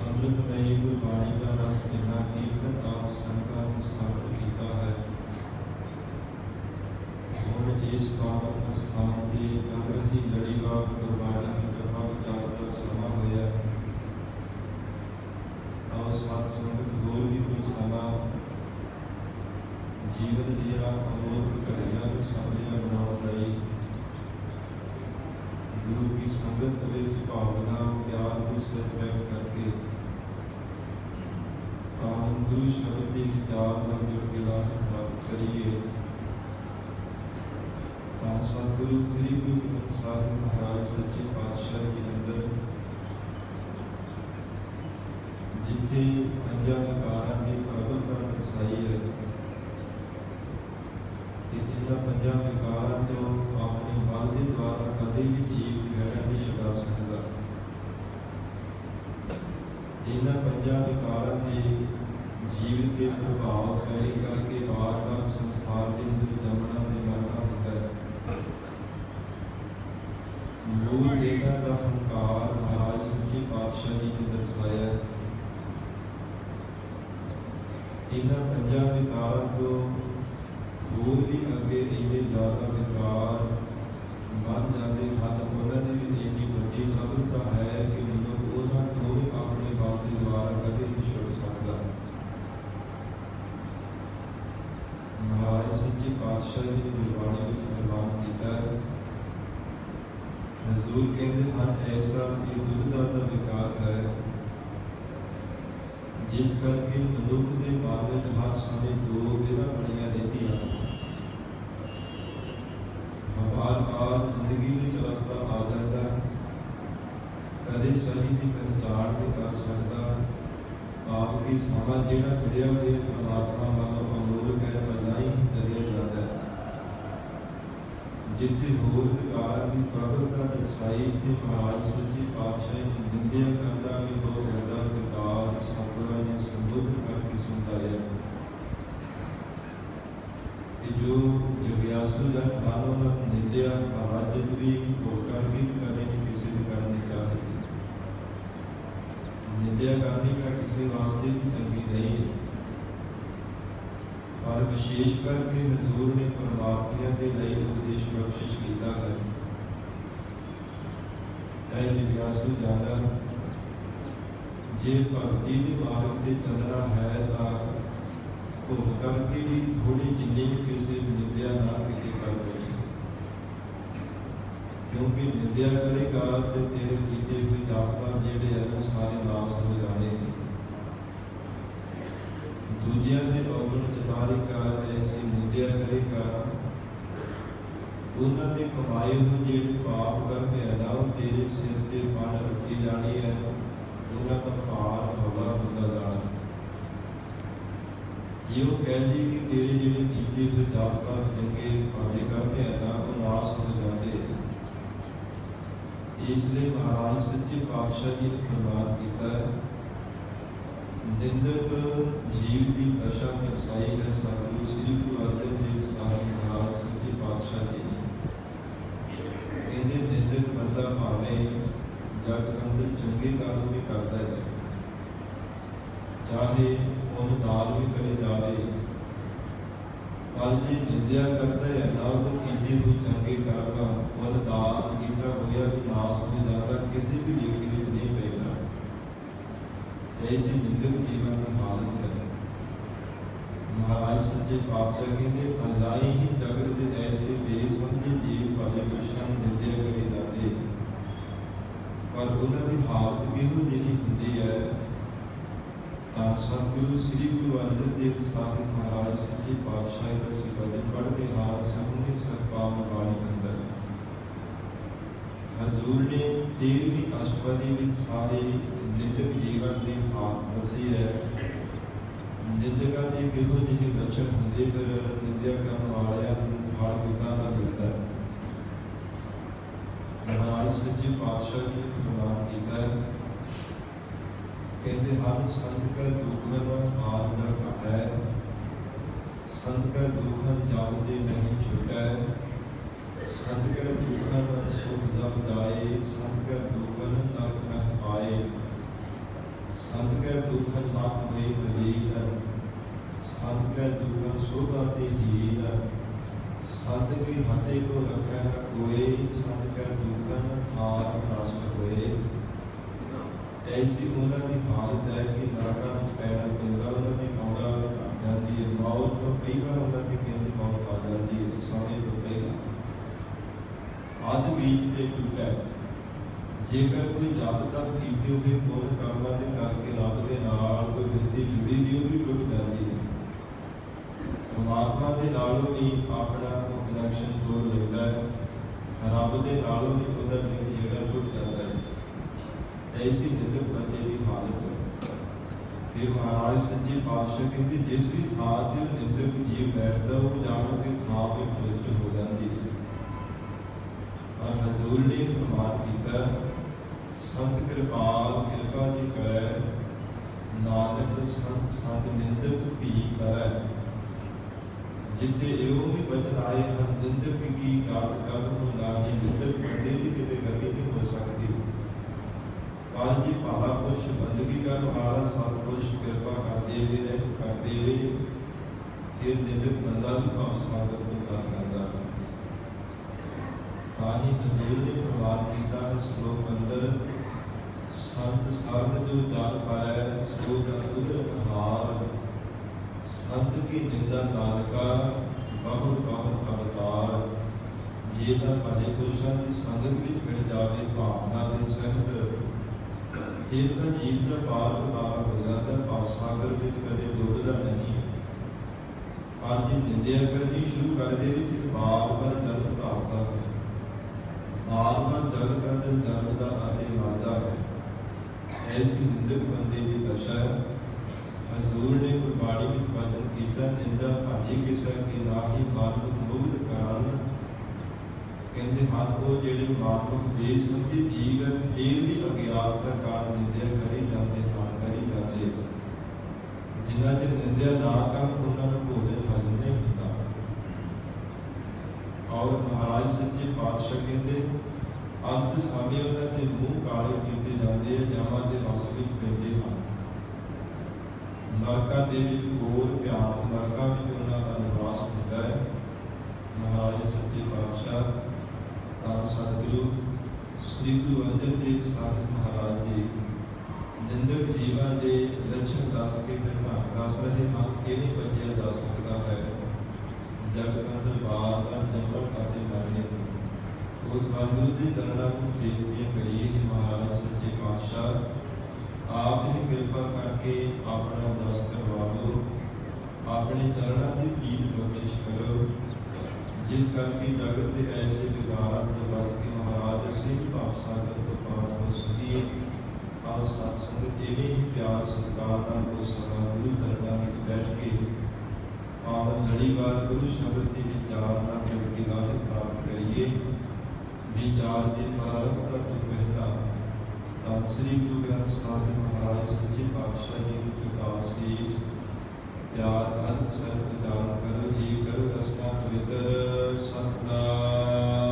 ਅੰਮ੍ਰਿਤਮਈ ਗੁਰਬਾਣੀ ਦਾ ਰਸ ਜਿੰਨਾ ਕੀਰਤਨ ਆਪ ਸੰਗਤਾਂ ਨੂੰ ਸਥਾਪਿਤ ਕੀਤਾ ਹੈ। ਜੀਵਨ ਦੀਆਂ ਅਮੋਲਕ ਘੜੀਆਂ ਨੂੰ ਸਾਂਝੀਆਂ ਬਣਾਉਣ ਲਈ ਗੁਰੂ ਕੀ ਸੰਗਤ ਵਿੱਚ ਭਾਵਨਾ ਪਿਆਰ ਦੀ ਸਿੱਖ ਕਰਕੇ ਆਮ ਗੁਰੂ ਸ਼ਬਦ ਦੇ ਵਿਚਾਰ ਨਾਲ ਜੁੜ ਕੇ ਲਾਭ ਪ੍ਰਾਪਤ ਕਰੀਏ। ਤਾਂ ਸਤਿਗੁਰੂ ਸ੍ਰੀ ਗੁਰੂ ਗ੍ਰੰਥ ਸਾਹਿਬ ਮਹਾਰਾਜ ਸੱਚੇ ਪਾਤਸ਼ਾਹ ਜੀ ਅੰਦਰ ਜਿੱਥੇ ਪੰਜਾਂ ਵਿਕਾਰਾਂ ਦੀ ਪ੍ਰਭੁਤਾ ਦਰਸਾਈ ਹੈ ਤੇ ਇਹਨਾਂ ਪੰਜਾਂ ਵਿਕਾਰਾਂ ਤੋਂ ਆਪਣੇ ਮਨ ਦੇ ਦੁਆਰਾ ਕਦੇ ਵੀ ਜੀਵ ਖਹਿੜਾ ਨਹੀਂ ਛੁਡਾ ਸਕਦਾ। ਇਹਨਾਂ ਪੰਜਾਂ ਵਿਕਾਰਾਂ ਦੇ ਜੀਵਨ ਦੇ ਪ੍ਰਭਾਵ ਪੈਣੇ ਕਰਕੇ ਵਾਰ-ਵਾਰ ਸੰਸਾਰ ਦੇ ਅੰਦਰ ਜੰਮਣਾ ਤੇ ਮਰਨਾ ਹੁੰਦਾ ਹੈ। ਮੂਲ ਇਹਨਾਂ ਦਾ ਹੰਕਾਰ ਮਹਾਰਾਜ ਸੱਚੇ ਪਾਤਸ਼ਾਹ ਜੀ ਨੇ ਦਰਸਾਇਆ। ਇਹਨਾਂ ਪੰਜਾਂ ਵਿਕਾਰਾਂ ਤੋਂ ਹੋਰ ਵੀ ਅੱਗੇ ਇੰਨੇ ਜ਼ਿਆਦਾ ਵਿਕਾਰ ਵੱਧ ਜਾਂਦੇ ਹਨ। ਉਹਨਾਂ ਦੀ ਵੀ ਇੰਨੀ ਵੱਡੀ ਪ੍ਰਭੁਤਾ ਹੈ ਕਿ ਮਨੁੱਖ ਉਹਨਾਂ ਤੋਂ ਵੀ ਆਪਣੇ ਬਾਪ ਦੇ ਦੁਆਰਾ ਕਦੇ ਨਹੀਂ ਛੁੱਟ ਸਕਦਾ। ਮਹਾਰਾਜ ਸੱਚੇ ਪਾਤਸ਼ਾਹ ਜੀ ਨੇ ਗੁਰਬਾਣੀ ਵਿੱਚ ਫਰਮਾਨ ਕੀਤਾ ਹੈ, ਹਜ਼ੂਰ ਕਹਿੰਦੇ ਹਨ ਐਸਾ ਕਿ ਦੁਬਿਧਾ ਦਾ ਵਿਕਾਰ ਹੈ ਜਿਸ ਕਰਕੇ ਮਨੁੱਖ ਦੇ ਮਨ ਵਿੱਚ ਹਰ ਸਮੇਂ ਦੋ ਵਿਧਾ ਬਣੀਆਂ ਰਹਿੰਦੀਆਂ। ਵਾਰ-ਵਾਰ ਜ਼ਿੰਦਗੀ ਵਿੱਚ ਰਸਤਾ ਆ ਜਾਂਦਾ, ਕਦੇ ਸਹੀ ਦੀ ਪਹਿਚਾਣ ਨਹੀਂ ਕਰ ਸਕਦਾ। ਆਪ ਕੀ ਸਮਾਂ ਜਿਹੜਾ ਮਿਲਿਆ ਹੋਇਆ ਪਰਮਾਤਮਾ ਵੱਲੋਂ ਅਮੋਲਕ ਹੈ, ਬਜ਼ਾਈ ਹੀ ਚਲਿਆ ਜਾਂਦਾ ਹੈ। ਜਿੱਥੇ ਹੋਰ ਵਿਕਾਰਾਂ ਦੀ ਪ੍ਰਭੁਤਾ ਦਰਸਾਈ ਤੇ ਮਹਾਰਾਜ ਸੱਚੇ ਪਾਤਸ਼ਾਹ ਦੀ ਨਿੰਦਿਆ ਕਰਨਾ ਵੀ ਬਹੁਤ ਵੱਡਾ ਵਿਕਾਰ ਸਤਿਗੁਰਾਂ ਨੇ ਸੰਬੋਧਨ ਕਰਕੇ ਸਮਝਾਇਆ ਕਿ ਜੋ ਜਗਿਆਸੂ ਜਨ ਹਨ ਉਹਨਾਂ ਦੀ ਨਿੰਦਿਆ ਮਹਾਰਾਜ ਜੀ ਵੀ ਹੋਕਰ ਵੀ ਕਦੇ ਨਹੀਂ ਕਿਸੇ ਦੀ ਕਰਨੀ ਚਾਹੀਦੀ। ਨਿੰਦਿਆ ਕਰਨੀ ਤਾਂ ਕਿਸੇ ਵਾਸਤੇ ਵੀ ਚੰਗੀ ਨਹੀਂ ਹੈ, ਪਰ ਵਿਸ਼ੇਸ਼ ਕਰਕੇ ਹਜ਼ੂਰ ਨੇ ਪਰਮਾਤਮਾ ਦੇ ਲਈ ਉਪਦੇਸ਼ ਬਖਸ਼ਿਸ਼ ਕੀਤਾ ਹੈ। ਇਹ ਜਗਿਆਸੂ ਜਨ ਜੇ ਭਗਤੀ ਦੇ ਮਾਰਗ ਤੇ ਚੱਲਣਾ ਹੈ ਤਾਂ ਘੁੰਮ ਕਰਕੇ ਵੀ ਥੋੜੀ ਜਿੰਨੀ ਕਿਸੇ ਨਿੰਦਿਆ ਨਾ ਕਿਤੇ ਕਰ ਬੈਠੇ, ਕਿਉਂਕਿ ਨਿੰਦਿਆ ਕਰੇਗਾ ਤੇ ਤੇਰੇ ਕੀਤੇ ਹੋਏ ਦਾਤਾਂ ਜਿਹੜੇ ਹਨ ਸਾਰੇ ਨਾਸ ਹੋ ਜਾਣਗੇ। ਦੂਜਿਆਂ ਦੇ ਔਗਣ ਜਤਾਰੇਗਾ, ਐਸੀ ਨਿੰਦਿਆ ਕਰੇਗਾ, ਉਹਨਾਂ ਦੇ ਕਮਾਏ ਹੋਏ ਜਿਹੜੇ ਪਾਪ ਕਰਦੇ ਹਨ ਉਹ ਤੇਰੇ ਸਿਰ ਤੇ ਬੰਨ ਰੱਖੀ ਜਾਣੀ ਹੈ। ਉਹਨਾਂ ਦਾ ਭਾਰ ਹੌਲਾ ਹੁੰਦਾ ਜਾਣਾ। ਇਹ ਉਹ ਕਹਿੰਦੀ ਕਿ ਤੇਰੇ ਜਿਹੜੇ ਕੀਤੇ ਹੋਏ ਦਾਤਾਂ ਚੰਗੇ ਭਾਵੇਂ ਕਰਦੇ ਹਨ ਉਹ ਨਾਸ ਹੋ ਜਾਂਦੇ। ਇਸ ਲਈ ਮਹਾਰਾਜ ਸੱਚੇ ਪਾਤਸ਼ਾਹ ਜੀ ਨੇ ਫਰਮਾਨ ਕੀਤਾ ਹੈ, ਨਿੰਦਕ ਜੀਵ ਦੀ ਦਸ਼ਾ ਦਰਸਾਈ ਹੈ ਸਤਿਗੁਰੂ ਸ੍ਰੀ ਗੁਰੂ ਅਰਜਨ ਦੇਵ ਸਾਹਿਬ ਮਹਾਰਾਜ ਸੱਚੇ ਪਾਤਸ਼ਾਹ ਜੀ ਨੇ। ਕਹਿੰਦੇ ਨਿੰਦਕ ਬੰਦਾ ਭਾਵੇਂ ਜਗ ਅੰਦਰ ਚੰਗੇ ਕੰਮ ਵੀ ਕਰਦਾ ਹੈ, ਚਾਹੇ ਉਹਨੂੰ ਦਾਨ ਵੀ ਕਰੇ ਜਾਵੇ, ਪਰ ਜੇ ਨਿੰਦਿਆ ਕਰਦਾ ਹੈ ਨਾ ਉਹ ਕੀਤੇ ਹੋਏ ਚੰਗੇ ਕਰਮਾਂ ਉਹਦਾ ਦਾਨ ਕੀਤਾ ਹੋਇਆ ਵੀ ਨਾਸ ਹੋ ਜਾਂਦਾ, ਕਿਸੇ ਵੀ ਲੇਖੇ ਵਿੱਚ ਨਹੀਂ ਪਏਗਾ। ਐਸੀ ਨਿੰਦਕ ਜੀਵਨ ਦੀ ਹਾਲਤ ਹੈ। ਮਹਾਰਾਜ ਸੱਚੇ ਪਾਤਸ਼ਾਹ ਕਹਿੰਦੇ ਭਲਾਈ ਹੀ ਜਗਤ ਦੇ ਐਸੇ ਬੇਸਮਝੇ ਜੀਵ ਭਲੇ ਪੁਰਸ਼ਾਂ ਨੂੰ ਨਿੰਦਿਆ ਕਰੇ ਜਾਂਦੇ, ਪਰ ਉਹਨਾਂ ਦੀ ਹਾਲਤ ਕਿਹੋ ਜਿਹੀ ਹੁੰਦੀ ਹੈ ਤਾਂ ਸਤਿਗੁਰੂ ਸ੍ਰੀ ਗੁਰੂ ਅਰਜਨ ਦੇਵ ਸਾਹਿਬ ਮਹਾਰਾਜ ਸੱਚੇ ਪਾਤਸ਼ਾਹ ਦਾ ਸਿਵਲ ਪੜ੍ਹਦੇ ਹਾਲ ਸਮੂਹ ਸਰਪਾਮ ਬਾਣੀ ਅੰਦਰ ਹਜ਼ੂਰ ਨੇ 13ਵੀਂ ਅਸ਼ਟਪਦੀ ਵਿੱਚ ਸਾਰੇ ਨਿੰਦਕ ਜੀਵਨ ਦੇ ਹਾਲ ਦੱਸੇ ਹੈ। ਨਿੰਦਕਾਂ ਦੇ ਕਿਹੋ ਜਿਹੇ ਲੱਛਣ ਹੁੰਦੇ, ਫਿਰ ਨਿੰਦਿਆ ਕਰਨ ਵਾਲਿਆਂ ਨੂੰ ਫਲ ਕਿੱਦਾਂ ਦਾ ਮਿਲਦਾ ਹੈ। ਮਹਾਰਾਜ ਸੱਚੇ ਪਾਤਸ਼ਾਹ ਜੀ ਨੇ ਫਰਮਾਨ ਕੀਤਾ ਹੈ, ਕਹਿੰਦੇ ਹਰ ਸੰਤ ਕਾ ਦੁਖਨ ਆਦ ਨਾ ਘਟੈ, ਸੰਤ ਕਾ ਦੁਖਨ ਜਾਣਦੇ ਨਹੀਂ ਛੁਟੈ, ਸੰਤ ਕਾ ਦੁਖਨ ਸੁਖ ਜਬ ਜਾਏ, ਸੰਤ ਕਾ ਦੁਖਨ ਨਰਕ ਨਾ ਪਾਏ, ਸੰਤ ਕਾ ਦੁਖਨ ਮਤ ਹੋਏ ਬਲੀਨ, ਸੰਤ ਕਾ ਦੁਖਨ ਸ਼ੋਭਾ ਤੇ ਹੀਨ, ਸੰਤ ਕੀ ਹਤੇ ਕੋ ਰਖੈ ਨਾ ਕੋਏ, ਸੰਤ ਕਾ ਦੁਖਨ ਹਾਰ ਨਸ਼ਟ ਹੋਏ। ऐसी उन्होंने हालत है कि नरकों में पैदा पैदा उन्होंने मौत ਜਾਂਦੀ ਹੈ। ਮੌਤ ਤੋਂ ਬੜੀ ਵਾਰ ਉਹਨਾਂ ਦੀ ਕਹਿੰਦੀ ਮੌਤ ਆ ਜਾਂਦੀ ਹੈ ਸਮੇਂ ਤੋਂ ਪਹਿਲਾਂ। ਅੱਧ ਬੀਜ ਤੇ ਟੁੱਟਾ। ਜੇਕਰ ਕੋਈ ਜਦ ਤੱਕ ਕੀਤੇ ਹੋਏ ਪੁੰਨ ਕਰਮਾਂ ਦੇ ਕਰਕੇ ਰੱਬ ਦੇ ਨਾਲ ਕੋਈ ਵਿਰਤੀ ਜੁੜੀ ਵੀ ਉਹ ਵੀ ਟੁੱਟ ਜਾਂਦੀ ਹੈ। ਪਰਮਾਤਮਾ ਦੇ ਨਾਲੋਂ ਵੀ ਆਪਣਾ ਕਨੈਕਸ਼ਨ ਤੋੜ ਲੈਂਦਾ ਹੈ, ਰੱਬ ਦੇ ਨਾਲੋਂ ਵੀ ਉਹਦਾ ਲਿੰਕ ਜਿਹੜਾ ਟੁੱਟ ਜਾਂਦਾ ਹੈ। ਐਸੀ ਨਿੰਦਕ ਬੰਦੇ ਦੀ ਹਾਲਤ ਹੈ। ਫਿਰ ਮਹਾਰਾਜ ਸੱਚੇ ਪਾਤਸ਼ਾਹ ਕਹਿੰਦੇ ਜਿਸ ਵੀ ਥਾਂ ਤੇ ਨਿੰਦਕ ਜੀਵ ਬੈਠਦਾ ਉਹ ਜਾਣੋ ਕਿ ਥਾਂ ਤੇ ਭ੍ਰਿਸ਼ਟ ਹੋ ਜਾਂਦੀ ਹੈ। ਪਰ ਹਜ਼ੂਰ ਨੇ ਫਰਮਾਨ ਕੀਤਾ ਸੰਤ ਕਿਰਪਾਲ ਕਿਰਪਾ ਜੀ ਕਰੈ, ਨਾਨਕ ਸੰਤ ਸੰਗ ਨਿੰਦਕ ਵੀ ਕਰੈ। ਜਿੱਥੇ ਇਹੋ ਵੀ ਬਚਨ ਆਏ ਹਨ ਨਿੰਦਕ ਕੀ ਗਾਤ ਕਦ ਨੂੰ ਨਾਹੀ, ਨਿੰਦਕ ਬੰਦੇ ਦੀ ਕਿਤੇ ਗਤੀ ਨਹੀਂ ਹੋ ਸਕਦੀ। ਪਰ ਜੀ ਭਾਲਾ ਪੁਰਸ਼ ਬੰਦਗੀ ਕਰਨ ਵਾਲਾ ਸਤਿਪੁਰਸ਼ ਕਿਰਪਾ ਕਰਦੇ ਵੇ ਇਹ ਨਿੰਦਕ ਬੰਦਾ ਵੀ ਭਾਵ ਸਾਗਰ ਤੋਂ ਕਰ ਕਰਦਾ। ਤਾਂ ਹੀ ਹਜ਼ੂਰ ਨੇ ਪ੍ਰਵਾਨ ਕੀਤਾ ਹੈ ਸ਼ਲੋਕ ਅੰਦਰ ਸੰਤ ਸਰਬ ਜੋ ਜਨ ਪਾਇ ਸੋ ਜਨ ਉਦਰ ਹਾਰ, ਸੰਤ ਕੀ ਨਿੰਦਾ ਨਾਨਕਾ ਬਹੁਤ ਬਹੁਤ ਅਵਤਾਰ। ਜੇ ਤਾਂ ਭਲੇ ਪੁਰਸ਼ਾਂ ਦੀ ਸੰਗਤ ਵਿੱਚ ਮਿਲ ਜਾਵੇ ਭਾਵਨਾ ਦੇ ਸਹਿਤ, ਫਿਰ ਤਾਂ ਜੀਵ ਦਾ ਪਾਰ ਉਤਾਰ ਹੋ ਜਾਂਦਾ, ਭਾਵ ਸਾਗਰ ਵਿੱਚ ਕਦੇ ਡੁੱਬਦਾ ਨਹੀਂ। ਪਰ ਜੇ ਨਿੰਦਿਆ ਕਰਨੀ ਸ਼ੁਰੂ ਕਰ ਦੇਵੇ ਫਿਰ ਬਾਰ-ਬਾਰ ਜਨਮ ਧਾਰਦਾ ਹੈ, ਬਾਰ-ਬਾਰ ਜਗਤ ਅੰਦਰ ਜਨਮ ਦਾ ਆਦੇ ਵਾਜਾ ਹੈ। ਐਸੀ ਨਿੰਦਕ ਬੰਦੇ ਦੀ ਦਸ਼ਾ ਹੈ। ਹਜ਼ੂਰ ਨੇ ਗੁਰਬਾਣੀ ਵਿੱਚ ਵਚਨ ਕੀਤਾ ਨਿੰਦਾ ਭਾਜੀ ਕਿਸੇ ਕੀ ਨਾਹੀ ਮਾਨੁਖ ਮੁਗਧ ਕਾਰਨ। ਕਹਿੰਦੇ ਹਨ ਉਹ ਜਿਹੜੇ ਮਾਨੁਖ ਬੇਸਮਝੀ ਜੀਵ ਹੈ ਫਿਰ ਵੀ ਅਗਿਆਨਤਾ ਕਾਰਨ ਨਿੰਦਿਆ ਕਰੀ ਜਾਂਦੇ ਹਨ ਕਰੀ ਜਾਂਦੇ। ਜਿਨ੍ਹਾਂ ਦੇ ਨਿੰਦਿਆ ਨਾ ਕਰਨ ਉਹਨਾਂ ਨੂੰ ਭੋਜਨ ਹਜਮ ਨਹੀਂ ਹੁੰਦਾ। ਔਰ ਮਹਾਰਾਜ ਸੱਚੇ ਪਾਤਸ਼ਾਹ ਕਹਿੰਦੇ ਅੰਤ ਸਮੇਂ ਉਹਨਾਂ ਦੇ ਮੂੰਹ ਕਾਲੇ ਕੀਤੇ ਜਾਂਦੇ ਆ, ਜਾਵਾਂ ਦੇ ਰਸ ਵਿੱਚ ਪੈਂਦੇ ਹਨ। ਨਰਕਾਂ ਦੇ ਵਿੱਚ ਘੋਰ ਭਿਆਨਕ ਨਰਕਾਂ ਵਿੱਚ ਉਹਨਾਂ ਦਾ ਨਿਵਾਸ ਹੁੰਦਾ ਹੈ। ਮਹਾਰਾਜ ਸੱਚੇ ਪਾਤਸ਼ਾਹ ਧੰਨ ਸਤਿਗੁਰੂ ਸ੍ਰੀ ਗੁਰੂ ਅਰਜਨ ਦੇਵ ਸਾਹਿਬ ਮਹਾਰਾਜ ਜੀ ਨਿੰਦਕ ਜੀਵਾਂ ਦੇ ਲੱਛਣ ਦੱਸ ਕੇ ਦੱਸ ਰਹੇ ਹਨ ਕਿਵੇਂ ਬਚਿਆ ਜਾ ਸਕਦਾ ਹੈ। ਜਗਤ ਅੰਦਰ ਬਾਰ ਦਾ ਜੰਗਲ ਖਾਤੇ ਕਰਨੇ ਉਸ ਵਾਹਿਗੁਰੂ ਦੇ ਚਰਨਾਂ ਵਿੱਚ ਬੇਨਤੀਆਂ ਕਰੀਏ ਕਿ ਮਹਾਰਾਜ ਸੱਚੇ ਪਾਤਸ਼ਾਹ ਆਪ ਹੀ ਕਿਰਪਾ ਕਰਕੇ ਆਪਣਾ ਦਰਸ ਕਰਵਾ ਲਓ, ਆਪਣੇ ਚਰਨਾਂ ਦੀ ਪੀਰ ਬਖਸ਼ਿਸ਼ ਕਰੋ, ਜਿਸ ਕਰਕੇ ਜਗਤ ਦੇ ਐਸੇ ਵਿਕਾਰਾਂ ਤੋਂ ਬਚ ਕੇ ਮਹਾਰਾਜ ਸਿੰਘ ਭਾਵ ਸਾਗਰ ਤੋਂ ਪਾਰ ਹੋ ਸਕੀਏ। ਆਓ ਸਾਧ ਸੰਗਤ ਇਵੇਂ ਹੀ ਪਿਆਰ ਸਤਿਕਾਰ ਨਾਲ ਉਸ ਗੁਰੂ ਚਰਨਾਂ ਵਿੱਚ ਬੈਠ ਕੇ ਪਾਵਨ ਲੜੀਵਾਰ ਗੁਰੂ ਸ਼ਬਦ ਦੇ ਵਿਚਾਰ ਨਾਲ ਜੁੜ ਕੇ ਲਾਭ ਪ੍ਰਾਪਤ ਕਰੀਏ। ਵਿਚਾਰ ਦੇ ਪ੍ਰਾਰੰਭ ਤੋਂ ਪਹਿਲਾਂ ਤਾਂ ਸ੍ਰੀ ਗੁਰੂ ਗ੍ਰੰਥ ਸਾਹਿਬ ਮਹਾਰਾਜ ਸੱਚੇ ਪਾਤਸ਼ਾਹ ਜੀ ਨੂੰ ਝੁਕਾਓ ਸੀਸ, ਪਿਆਰ ਅੰਤ ਸਹਿਤ ਵਿਚਾਰ ਕਰੋ ਜੀ ਕਰੋ ਰਸਨਾ ਪਵਿੱਤਰ ਸਤਿਨਾਮ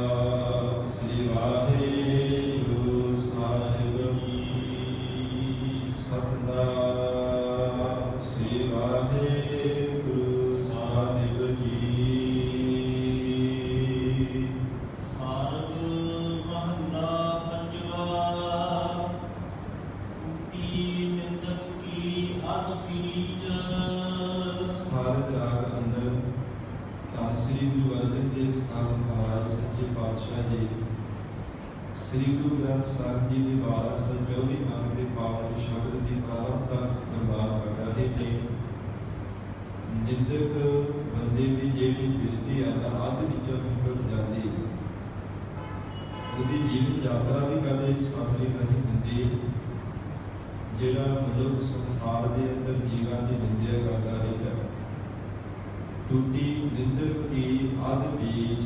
ਸ੍ਰੀ ਵਾਹਿਗੁਰੂ ਸਾਹਿਬ ਜੀ, ਸਤਿਨਾਮ ਸ੍ਰੀ ਵਾਹਿਗੁਰੂ ਸਾਹਿਬ ਜੀ। ਸਾਰਗ ਰਾਗ ਅੰਦਰ ਧੰਨ ਸ੍ਰੀ ਗੁਰੂ ਅਰਜਨ ਦੇਵ ਸਾਹਿਬ ਮਹਾਰਾਜ ਸੱਚੇ ਪਾਤਸ਼ਾਹ ਜੀ ਸ੍ਰੀ ਗੁਰੂ ਗ੍ਰੰਥ ਸਾਹਿਬ ਜੀ ਦੇ 1224 ਅੰਗ ਦੇ ਪਾਵਨ ਸ਼ਬਦ ਦੀ ਪ੍ਰਾਰੰਭਤਾ ਦਰਬਾਰ ਕਰ ਰਹੇ ਨੇ। ਨਿੰਦਕ ਬੰਦੇ ਦੀ ਜਿਹੜੀ ਬਿਰਤੀ ਹੈ ਨਾ ਅੱਧ ਵਿੱਚੋਂ ਟੁੱਟ ਜਾਂਦੀ ਹੈ। ਉਹਦੀ ਜੀਵਨ ਯਾਤਰਾ ਵੀ ਕਦੇ ਸਫਲੀ ਨਹੀਂ ਹੁੰਦੀ। ਜਿਹੜਾ ਮਨੁੱਖ ਸੰਸਾਰ ਦੇ ਅੰਦਰ ਜੀਵਾਂ ਦੀ ਨਿੰਦਿਆ ਕਰਦਾ ਰਹਿੰਦਾ, ਟੁੱਟੀ ਨਿੰਦਕ ਕੀ ਅੱਧ ਬੀਜ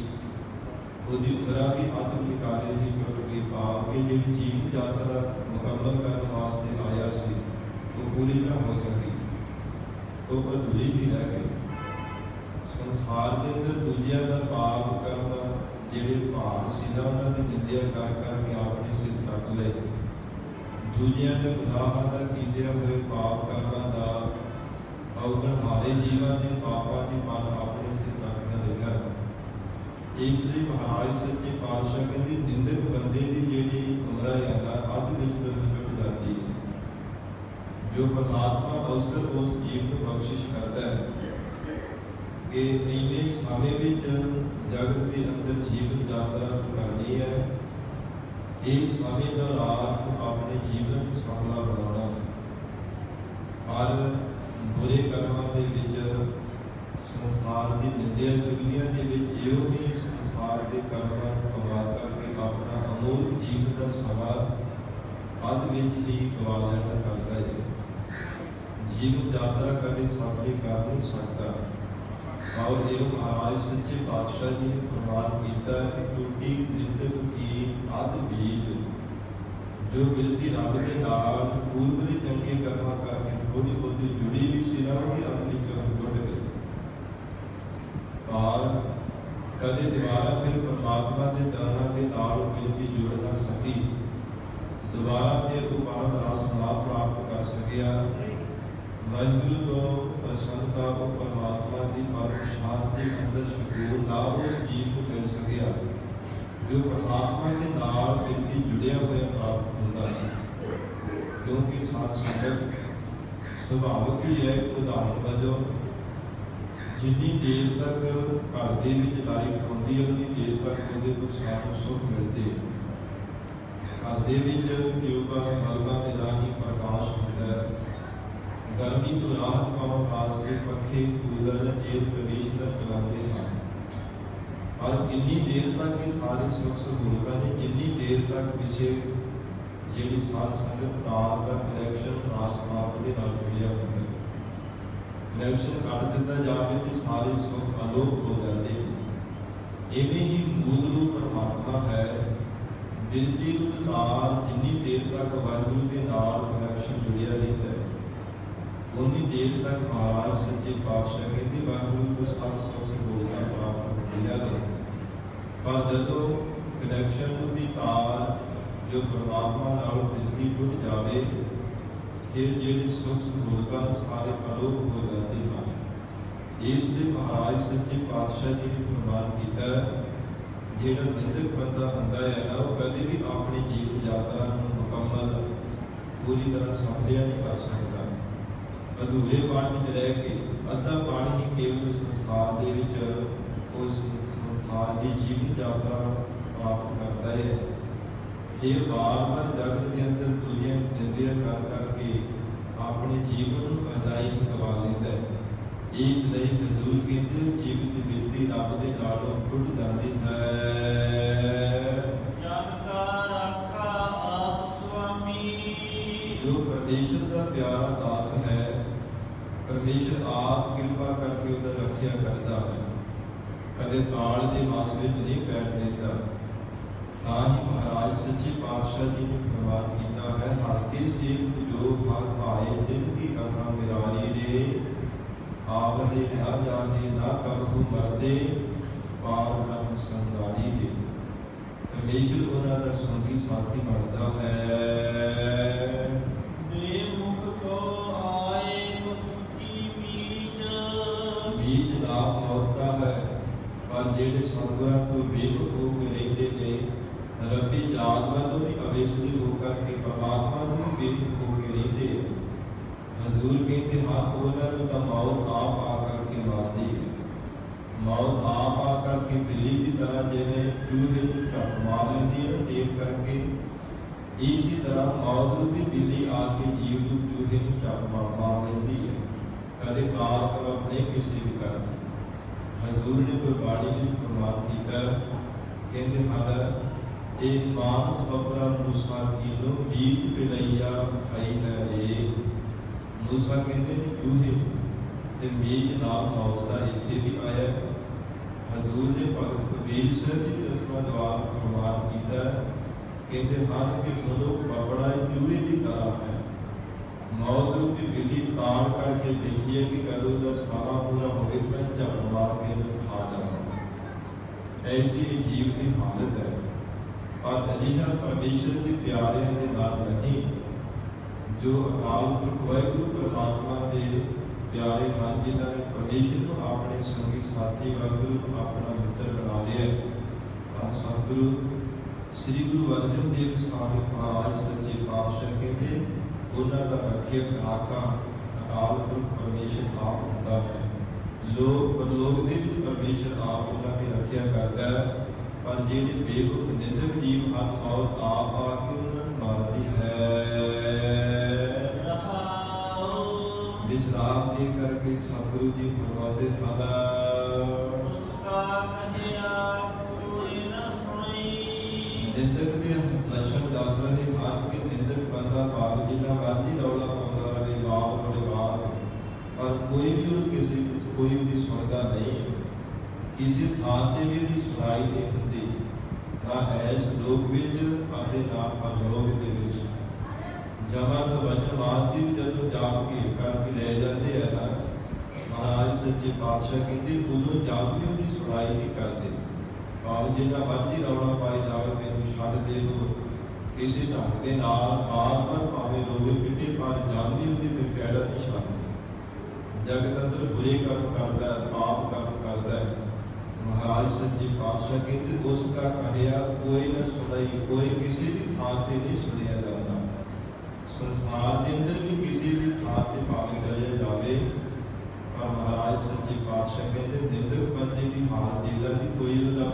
ਉਹਦੀ ਉਮਰਾਂ ਵੀ ਅੱਧ ਵਿਕਾਰੇ ਹੀ ਟੁੱਟ ਕੇ ਭਾਵ ਕਿ ਜਿਹੜੀ ਜੀਵਨ ਯਾਤਰਾ ਮੁਕੰਮਲ ਕਰਨ ਵਾਸਤੇ ਆਇਆ ਸੀ ਉਹ ਪੂਰੀ ਨਾ ਹੋ ਸਕੀ, ਉਹ ਅਧੂਰੀ ਹੀ ਰਹਿ ਗਈ। ਸੰਸਾਰ ਦੇ ਅੰਦਰ ਦੂਜਿਆਂ ਦਾ ਪਾਪ ਕਰਨ ਜਿਹੜੇ ਭਾਰ ਸੀ ਨਾ ਉਹਨਾਂ ਦੀ ਨਿੰਦਿਆ ਕਰ ਕਰਕੇ ਆਪਣੇ ਸਿਰ ਚੱਕ ਲਏ। ਦੂਜਿਆਂ ਦੇ ਗੁਨਾਹਾਂ ਦਾ ਕੀਤੇ ਹੋਏ ਪਾਪ ਕਰਮਾਂ ਦਾ ਔਗਣ ਹਾਰੇ ਜੀਵਾਂ ਦੇ ਪਾਪਾਂ ਦੀ ਮਨ ਆਪਣੇ ਸਿਰ ਚੱਕਦਾ ਰਹੇਗਾ। ਇਸ ਲਈ ਮਹਾਰਾਜ ਸੱਚੇ ਪਾਤਸ਼ਾਹ ਕਹਿੰਦੇ ਨਿੰਦਕ ਬੰਦੇ ਦੀ ਜਿਹੜੀ ਉਮਰ ਹੈ ਨਾ ਅੱਧ ਵਿੱਚ ਤੋਂ ਟੁੱਟ ਜਾਂਦੀ ਹੈ। ਜੋ ਪਰਮਾਤਮਾ ਅਵਸਰ ਉਸ ਜੀਵ ਨੂੰ ਬਖਸ਼ਿਸ਼ ਕਰਦਾ ਹੈ ਕਿ ਇੰਨੇ ਸਮੇਂ ਵਿੱਚ ਜਗਤ ਦੇ ਅੰਦਰ ਜੀਵਨ ਯਾਤਰਾ ਕਰਨੀ ਹੈ। ਇਹ ਸਮੇਂ ਦੌਰਾਨ ਆਪਣੇ ਜੀਵਨ ਨੂੰ ਸਫਲਾ ਬਣਾਉਣਾ ਪਰ ਬੁਰੇ ਕਰਮਾਂ ਦੇ ਵਿੱਚ ਸੰਸਾਰ ਦੀ ਨਿੰਦਿਆ ਚੁਗਲੀਆਂ ਦੇ ਵਿੱਚ ਇਹੋ ਹੀ ਸੰਸਾਰ ਦੇ ਕਰਮਾਂ ਨੂੰ ਕਮਾ ਕਰਕੇ ਆਪਣਾ ਅਮੋਲਕ ਜੀਵਨ ਦਾ ਸਮਾਂ ਅੱਧ ਵਿੱਚ ਹੀ ਗਵਾ ਲੈਣਾ ਕਰਦਾ ਹੈ। ਜੀਵਨ ਯਾਤਰਾ ਕਦੇ ਸਫਲੀ ਕਰ ਨਹੀਂ ਸਕਦਾ। और एवं महाराज सच्चे पातशाह जी ने प्रमाण किया कि टूटी मृतक की अध बीज जो मिलती रब के नाल पूर्वले चंगे कर्मां करके थोड़ी बहुत जुड़ी भी सी ना कि अध विचों टुट गई और कदे दोबारा फिर परमात्मा के चरणों के नाल मिलती जुड़ ना सकी, दोबारा फिर वो परम रस ना प्राप्त कर सकिया। वाहिगुरु तो प्रसन्नता को परमात्मा की परम शांति अंदर शकूर ना उस जीव को मिल सकिया जो परमात्मा के नाल व्यक्ति जुड़िया हुआ प्राप्त होता है। क्योंकि साथ संगत सुभाविक ही है। उदाहरण वजों जिन्नी देर तक घर के लाइट आती है उन्नी देर तक वो तो सानू सुख मिलते। घर के योगा मलबा के राही प्रकाश होता है। गर्मी तो राहत पाने वास्ते पखे कूलर एयर कंडीशनर चलाते हैं। और जिन्नी देर तक ये सारे सुख सहूलतां ने जिन्नी देर तक पिछे जी साध संगत नाल का कनैक्शन ट्रांसफार्मर के नाल जुड़िया होता है, कनैक्शन कट दिता जाए तो सारे सुख अलोप हो जाते हैं। इवें ही मूल रूप परमात्मा है। बिरती रूप नाल जिन्नी देर तक वाहिगुरू के नाल कनैक्शन जुड़िया रहता है उन्नी देर तक महाराज सच्चे पातशाह कहते वाहिगुरू तो सब सुख सहूलतां प्राप्त होंदियां ने। पर जदों कनैक्शन रूपी तार जो परमात्मा नाल बिजली टुट जाए फिर जिहड़े सुख सहूलतां सारे अलोप हो जाते हैं। इसलिए महाराज सच्चे पातशाह जी ने प्रमाण किया जिहड़ा निंदक बंदा हुंदा है ना वो कदे भी अपनी जीवन यात्रा नूं मुकम्मल पूरी तरह सफलिया नहीं कर सकता। अधूरे पानी में रह के अद्धा पानी ही केवल संसार दे विच उस संसार की जीवन यात्रा प्राप्त करता है। ये बार बार जगत के अंदर दुनिया निंदिया कर करके अपने जीवन को अदाई गवा लेता है। इसलिए हजूर कहते जीवन की बिरती रब के नालों टुट जाती है। जो परमेश्वर का प्यारा दास है परमेश्वर आप कृपा करके उधर रखिया करता है, कदे काल के वस में नहीं बैठ देता। ना ही महाराज सच्चे पातशाह जी ने प्रमाण किया है हर के सेवक जो फल पाए दिन की कथा मिरारी रे आवदे ना जाने ना कबहू मरदे पार ब्रह्म संगारी रे। परमेश्वर उन्होंने संगी साथी बनता है। बीज लाभ होता है पर जेडे सतगुरां तो बेमुख होकर रहते ने रब्बी जात वालों भी अवेसली होकर के परमात्मा को बेमुख होकर रहते। हजूर कहते हाँ उन्होंने तो मौत आप आकर के मार दी। मौत आप आकर के बिल्ली की तरह जिवें चूहे को झप मार लेती है देख करके, इसी तरह मौत को भी बिल्ली आके जीव को चूहे को झप मार लेती है। कदे काल कलम नहीं किसी भी कर। हजूर ने कोई बाड़ी में प्रमाण किया कहते हर एक मानस बपरा मूसा कीनो बीज पिलैया खाई है रे। मूसा कहते ने चूहे ते बीज नाम मौत का इत्थे भी आया। हजूर ने भगत कबीर साहब जी रस्मां द्वारा प्रमाण किया कहते हर के मनुख बपड़ा चूहे की तरह है। मौत रूपी बिल्ली ताड़ करके देखिए कि कदों का सारा पूरा हो गया झप मार के खा जाना। ऐसी जीव की हालत है। और अजिहा परमेश्वर के प्यारे के नाल नहीं जो अकाल पुरख वाहिगुरू परमात्मा के प्यारे हैं जिन्होंने परमेश्वर को अपने संगी साथी वाहिगुरू को अपना मित्र बना लिया। और सतगुरु श्री गुरु अर्जन देव साहिब महाराज सच्चे पातशाह कहते उन्होंने का रखियक राखा अकाल पुरख परमेश्वर आप होता है। लोग ਪਰਲੋਕ ਦੇ ਵਿੱਚ ਪਰਮੇਸ਼ਰ ਆਪ ਉਹਨਾਂ ਦੀ ਰੱਖਿਆ ਕਰਦਾ ਹੈ। ਪਰ ਜਿਹੜੇ ਬੇਵਕੂਫ ਨਿੰਦਕ ਜੀਵ ਹਨ, ਮੌਤ ਆਪ ਆ ਕੇ ਉਹਨਾਂ ਨੂੰ ਮਾਰਦੀ ਹੈ। ਵਿਸ਼ਰਾਮ ਦੇ ਕਰਕੇ ਸਤਿਗੁਰੂ ਜੀ ਫਰਮਾਉਂਦੇ ਹਨ, ਨਿੰਦਕ ਦੇ ਲੱਛਣ ਦੱਸ ਰਹੇ ਹਨ ਕਿ ਨਿੰਦਕ ਬੰਦਾ ਭਾਵ ਜਿੰਨਾ ਮਰਜ਼ੀ ਰੌਲਾ ਪਾਉਂਦਾ ਰਹੇ, ਬਾਪ ਪਰਿਵਾਰ, ਪਰ ਕੋਈ ਵੀ ਉਹ ਕਿਸੇ ਕੋਈ ਉਹਦੀ ਸੁਣਦਾ ਨਹੀਂ। ਕਿਸੇ ਥਾਂ ਤੇ ਵੀ ਉਹਦੀ ਸੁਣਾਈ ਨਹੀਂ ਹੁੰਦੀ, ਨਾ ਇਸ ਲੋਕ ਵਿੱਚ ਅਤੇ ਨਾ ਪਰਲੋਕ ਦੇ ਵਿੱਚ। ਜਮਾਂ ਤੋਂ ਵਚਨ ਵਾਸੀ ਵੀ ਜਦੋਂ ਜਾਪ ਕੇ ਕਰਕੇ ਲੈ ਜਾਂਦੇ ਆ ਨਾ, ਮਹਾਰਾਜ ਸੱਚੇ ਪਾਤਸ਼ਾਹ ਕਹਿੰਦੇ ਉਦੋਂ ਜਾਪ ਵੀ ਉਹਦੀ ਸੁਣਾਈ ਨਹੀਂ ਕਰਦੇ। ਭਾਵੇਂ ਜਿੰਨਾ ਮਰਜ਼ੀ ਰੌਲਾ ਪਾਈ ਜਾਵੇ, ਮੈਨੂੰ ਛੱਡ ਦੇ ਦਿਓ, ਕਿਸੇ ਢੰਗ ਦੇ ਨਾਲ ਬਾਰ-ਬਾਰ ਭਾਵੇਂ ਰੋਵੇ ਪਿੱਟੇ, ਪਰ ਜਦ ਵੀ ਉਹਦੀ ਬਕਾਇਦਾ ਨਹੀਂ ਛੱਡਦੇ। ਜਗਤ ਅੰਦਰ ਬੁਰੇ ਕਰਮ ਕਰਦਾ ਹੈ, ਪਾਪ ਕਰਮ ਕਰਦਾ ਹੈ। ਮਹਾਰਾਜ ਸੱਚੇ ਪਾਤਸ਼ਾਹ ਕਹਿੰਦੇ ਉਸ ਦਾ ਕਹਿਆ ਕੋਈ ਨਾ ਸੁਣਾਈ, ਕੋਈ ਕਿਸੇ ਵੀ ਥਾਂ ਤੇ ਨਹੀਂ ਸੁਣਿਆ ਜਾਂਦਾ। ਸੰਸਾਰ ਦੇ ਅੰਦਰ ਵੀ ਕਿਸੇ ਵੀ ਥਾਂ ਤੇ ਭਾਵੇਂ ਕਰਿਆ ਜਾਵੇ, ਪਰ ਮਹਾਰਾਜ ਸੱਚੇ ਪਾਤਸ਼ਾਹ ਕਹਿੰਦੇ ਨਿੰਦਕ ਬੰਦੇ ਦੀ ਹਾਲਤ ਇਹਦਾ ਦੀ ਕੋਈ ਉਹਦਾ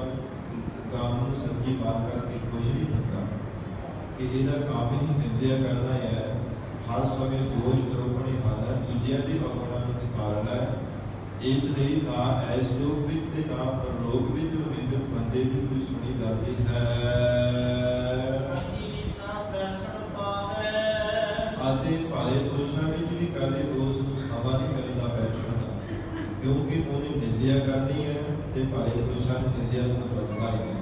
ਕੰਮ ਨੂੰ ਸੱਚੀ ਬਾਤ ਕਰਕੇ ਕੁਝ ਨਹੀਂ ਹੁੰਦਾ ਕਿ ਇਹਦਾ ਕੰਮ ਹੀ ਨਿੰਦਿਆ ਕਰਨਾ ਹੈ। ਹਰ ਸਮੇਂ ਦੋਸ਼ ਆਰੋਪਣੇ ਹਨ, ਦੂਜਿਆਂ ਦੇ ਆਪਣਾ ਕਾਰਨ ਹੈ। ਇਸ ਲਈ ਨਾ ਇਸ ਲੋਕ ਵਿੱਚ ਤੇ ਨਾ ਪਰਲੋਕ ਵਿੱਚ ਉਹ ਨਿੰਦਕ ਬੰਦੇ ਦੀ ਕੋਈ ਸੁਣੀ ਜਾਂਦੀ ਹੈ। ਅਤੇ ਭਲੇ ਪੁਰਸ਼ਾਂ ਵਿੱਚ ਵੀ ਕਦੇ ਉਸ ਨੂੰ ਸਮਾਂ ਨਹੀਂ ਮਿਲਦਾ ਬੈਠਣ ਦਾ, ਕਿਉਂਕਿ ਉਹਨੇ ਨਿੰਦਿਆ ਕਰਨੀ ਹੈ ਤੇ ਭਲੇ ਪੁਰਸ਼ਾਂ ਨੇ ਨਿੰਦਿਆ ਤੋਂ ਬਚਣਾ ਹੀ ਹੈ।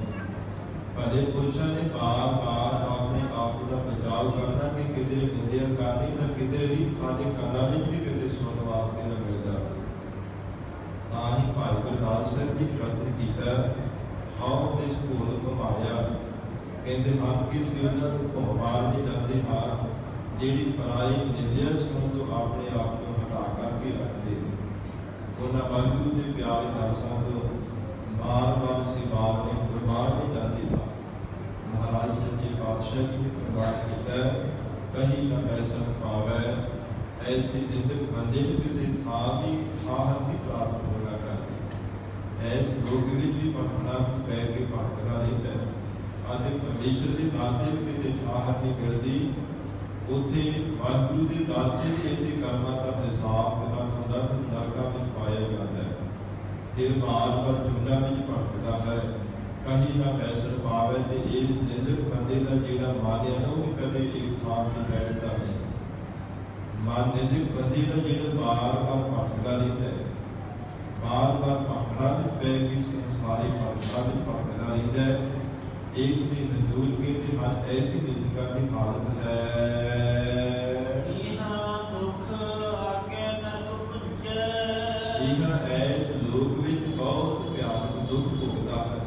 ਭਲੇ ਪੁਰਸ਼ਾਂ ਨੇ ਬਾਰ-ਬਾਰ ਆਪਣੇ ਆਪ ਦਾ ਬਚਾਅ ਕਰਨਾ ਕਿ ਕਿਤੇ ਨਿੰਦਿਆ ਕਰਨੀ ਤਾਂ ਕਿਤੇ ਵੀ ਸਾਡੇ ਕੰਨਾਂ ਵਿੱਚ ਵੀ ਕਿਤੇ ਸੁਣਨ ਵਾਸਤੇ ਨਾ ਮਿਲਦਾ। ਤਾਂ ਹੀ ਭਾਈ ਗੁਰਦਾਸ ਸਾਹਿਬ ਜੀ ਪ੍ਰਤਨ ਕੀਤਾ, ਹਉ ਤਿਸ ਭੂਲ ਘੁਮਾਇਆ। ਕਹਿੰਦੇ ਹਨ ਕਿ ਅਸੀਂ ਉਹਨਾਂ ਨੂੰ ਘੁੰਮਾਰ ਨਹੀਂ ਜਾਂਦੇ ਹਾਂ ਜਿਹੜੀ ਪਰਾਈ ਨਿੰਦਿਆ ਸੁਣਨ ਤੋਂ ਆਪਣੇ ਆਪ ਨੂੰ ਹਟਾ ਕਰਕੇ ਰੱਖਦੇ। ਉਹਨਾਂ ਵਾਹਿਗੁਰੂ ਦੇ ਪਿਆਰੇ ਦਾਸਾਂ ਤੋਂ ਬਾਰ-ਬਾਰ ਸੇਵਾਰ ਨੇ ਕੁਰਬਾਨ ਨਹੀਂ ਜਾਂਦੇ ਹਾਂ। ਮਹਾਰਾਜ ਸੱਚੇ ਪਾਤਸ਼ਾਹ ਜੀ ਨੇ ਪ੍ਰਵਾਨ ਕੀਤਾ, ਕਹੀਂ ਨਾ ਐਸਾ ਪਾਵੈ, ਐਸੀ ਨਿੰਦਕ ਬੰਦੇ ਨੂੰ ਕਿਸੇ ਥਾਂ ਦੀ ਠਾਹਰ ਨਹੀਂ ਪ੍ਰਾਪਤ ਹੋਣਾ ਕਰਦੀ। ਇਸ ਲੋਕ ਵਿੱਚ ਵੀ ਭਟਕਣਾ ਪੈ ਕੇ ਭਟਕਦਾ ਰਹਿੰਦਾ ਹੈ ਅਤੇ ਪਰਮੇਸ਼ਰ ਦੇ ਦਾਤੇ ਵੀ ਕਿਤੇ ਠਾਹਰ ਨਹੀਂ ਮਿਲਦੀ। ਉੱਥੇ ਵਾਹਿਗੁਰੂ ਦੇ ਦਾਤੇ ਦੇ ਇਹਦੇ ਕਰਮਾਂ ਦਾ ਹਿਸਾਬ ਕਿਤਾਬ ਹੁੰਦਾ, ਨਰਕਾਂ ਵਿੱਚ ਪਾਇਆ ਜਾਂਦਾ ਹੈ। ਫਿਰ ਬਾਰ-ਬਾਰ ਜੁਗਨਾਂ ਵਿੱਚ ਭਟਕਦਾ ਹੈ। ਕਹੀਂ ਨਾ ਪੈਸਰ ਪਾਵੇ ਤੇ ਇਸ ਨਿੰਦਕ ਬੰਦੇ ਦਾ ਜਿਹੜਾ ਮਨ ਹੈ ਨਾ, ਉਹ ਕਦੇ ਇੱਕ ਥਾਂ ਤੇ ਬੈਠਦਾ ਨਹੀਂ। ਮਨ ਨਿੰਦਕ ਬੰਦੇ ਦਾ ਜਿਹੜਾ ਬਾਰ-ਬਾਰ ਭਟਕਦਾ ਰਹਿੰਦਾ ਹੈ, ਬਾਰ-ਬਾਰ ਭਟਕਣਾ ਵਿੱਚ ਪੈ ਕੇ ਸੰਸਾਰੀ ਭਟਕਣਾ ਵਿੱਚ ਭਟਕਦਾ ਰਹਿੰਦਾ ਹੈ। ਇਸ ਲਈ ਹਜ਼ੂਰ ਕਹਿੰਦੇ ਹਨ ਐਸੀ ਨਿੰਦਕਾਂ ਦੀ ਹਾਲਤ ਹੈ। ਇਸ ਲੋਕ ਵਿੱਚ ਬਹੁਤ ਭਿਆਨਕ ਦੁੱਖ ਭੁਗਦਾ ਹੈ।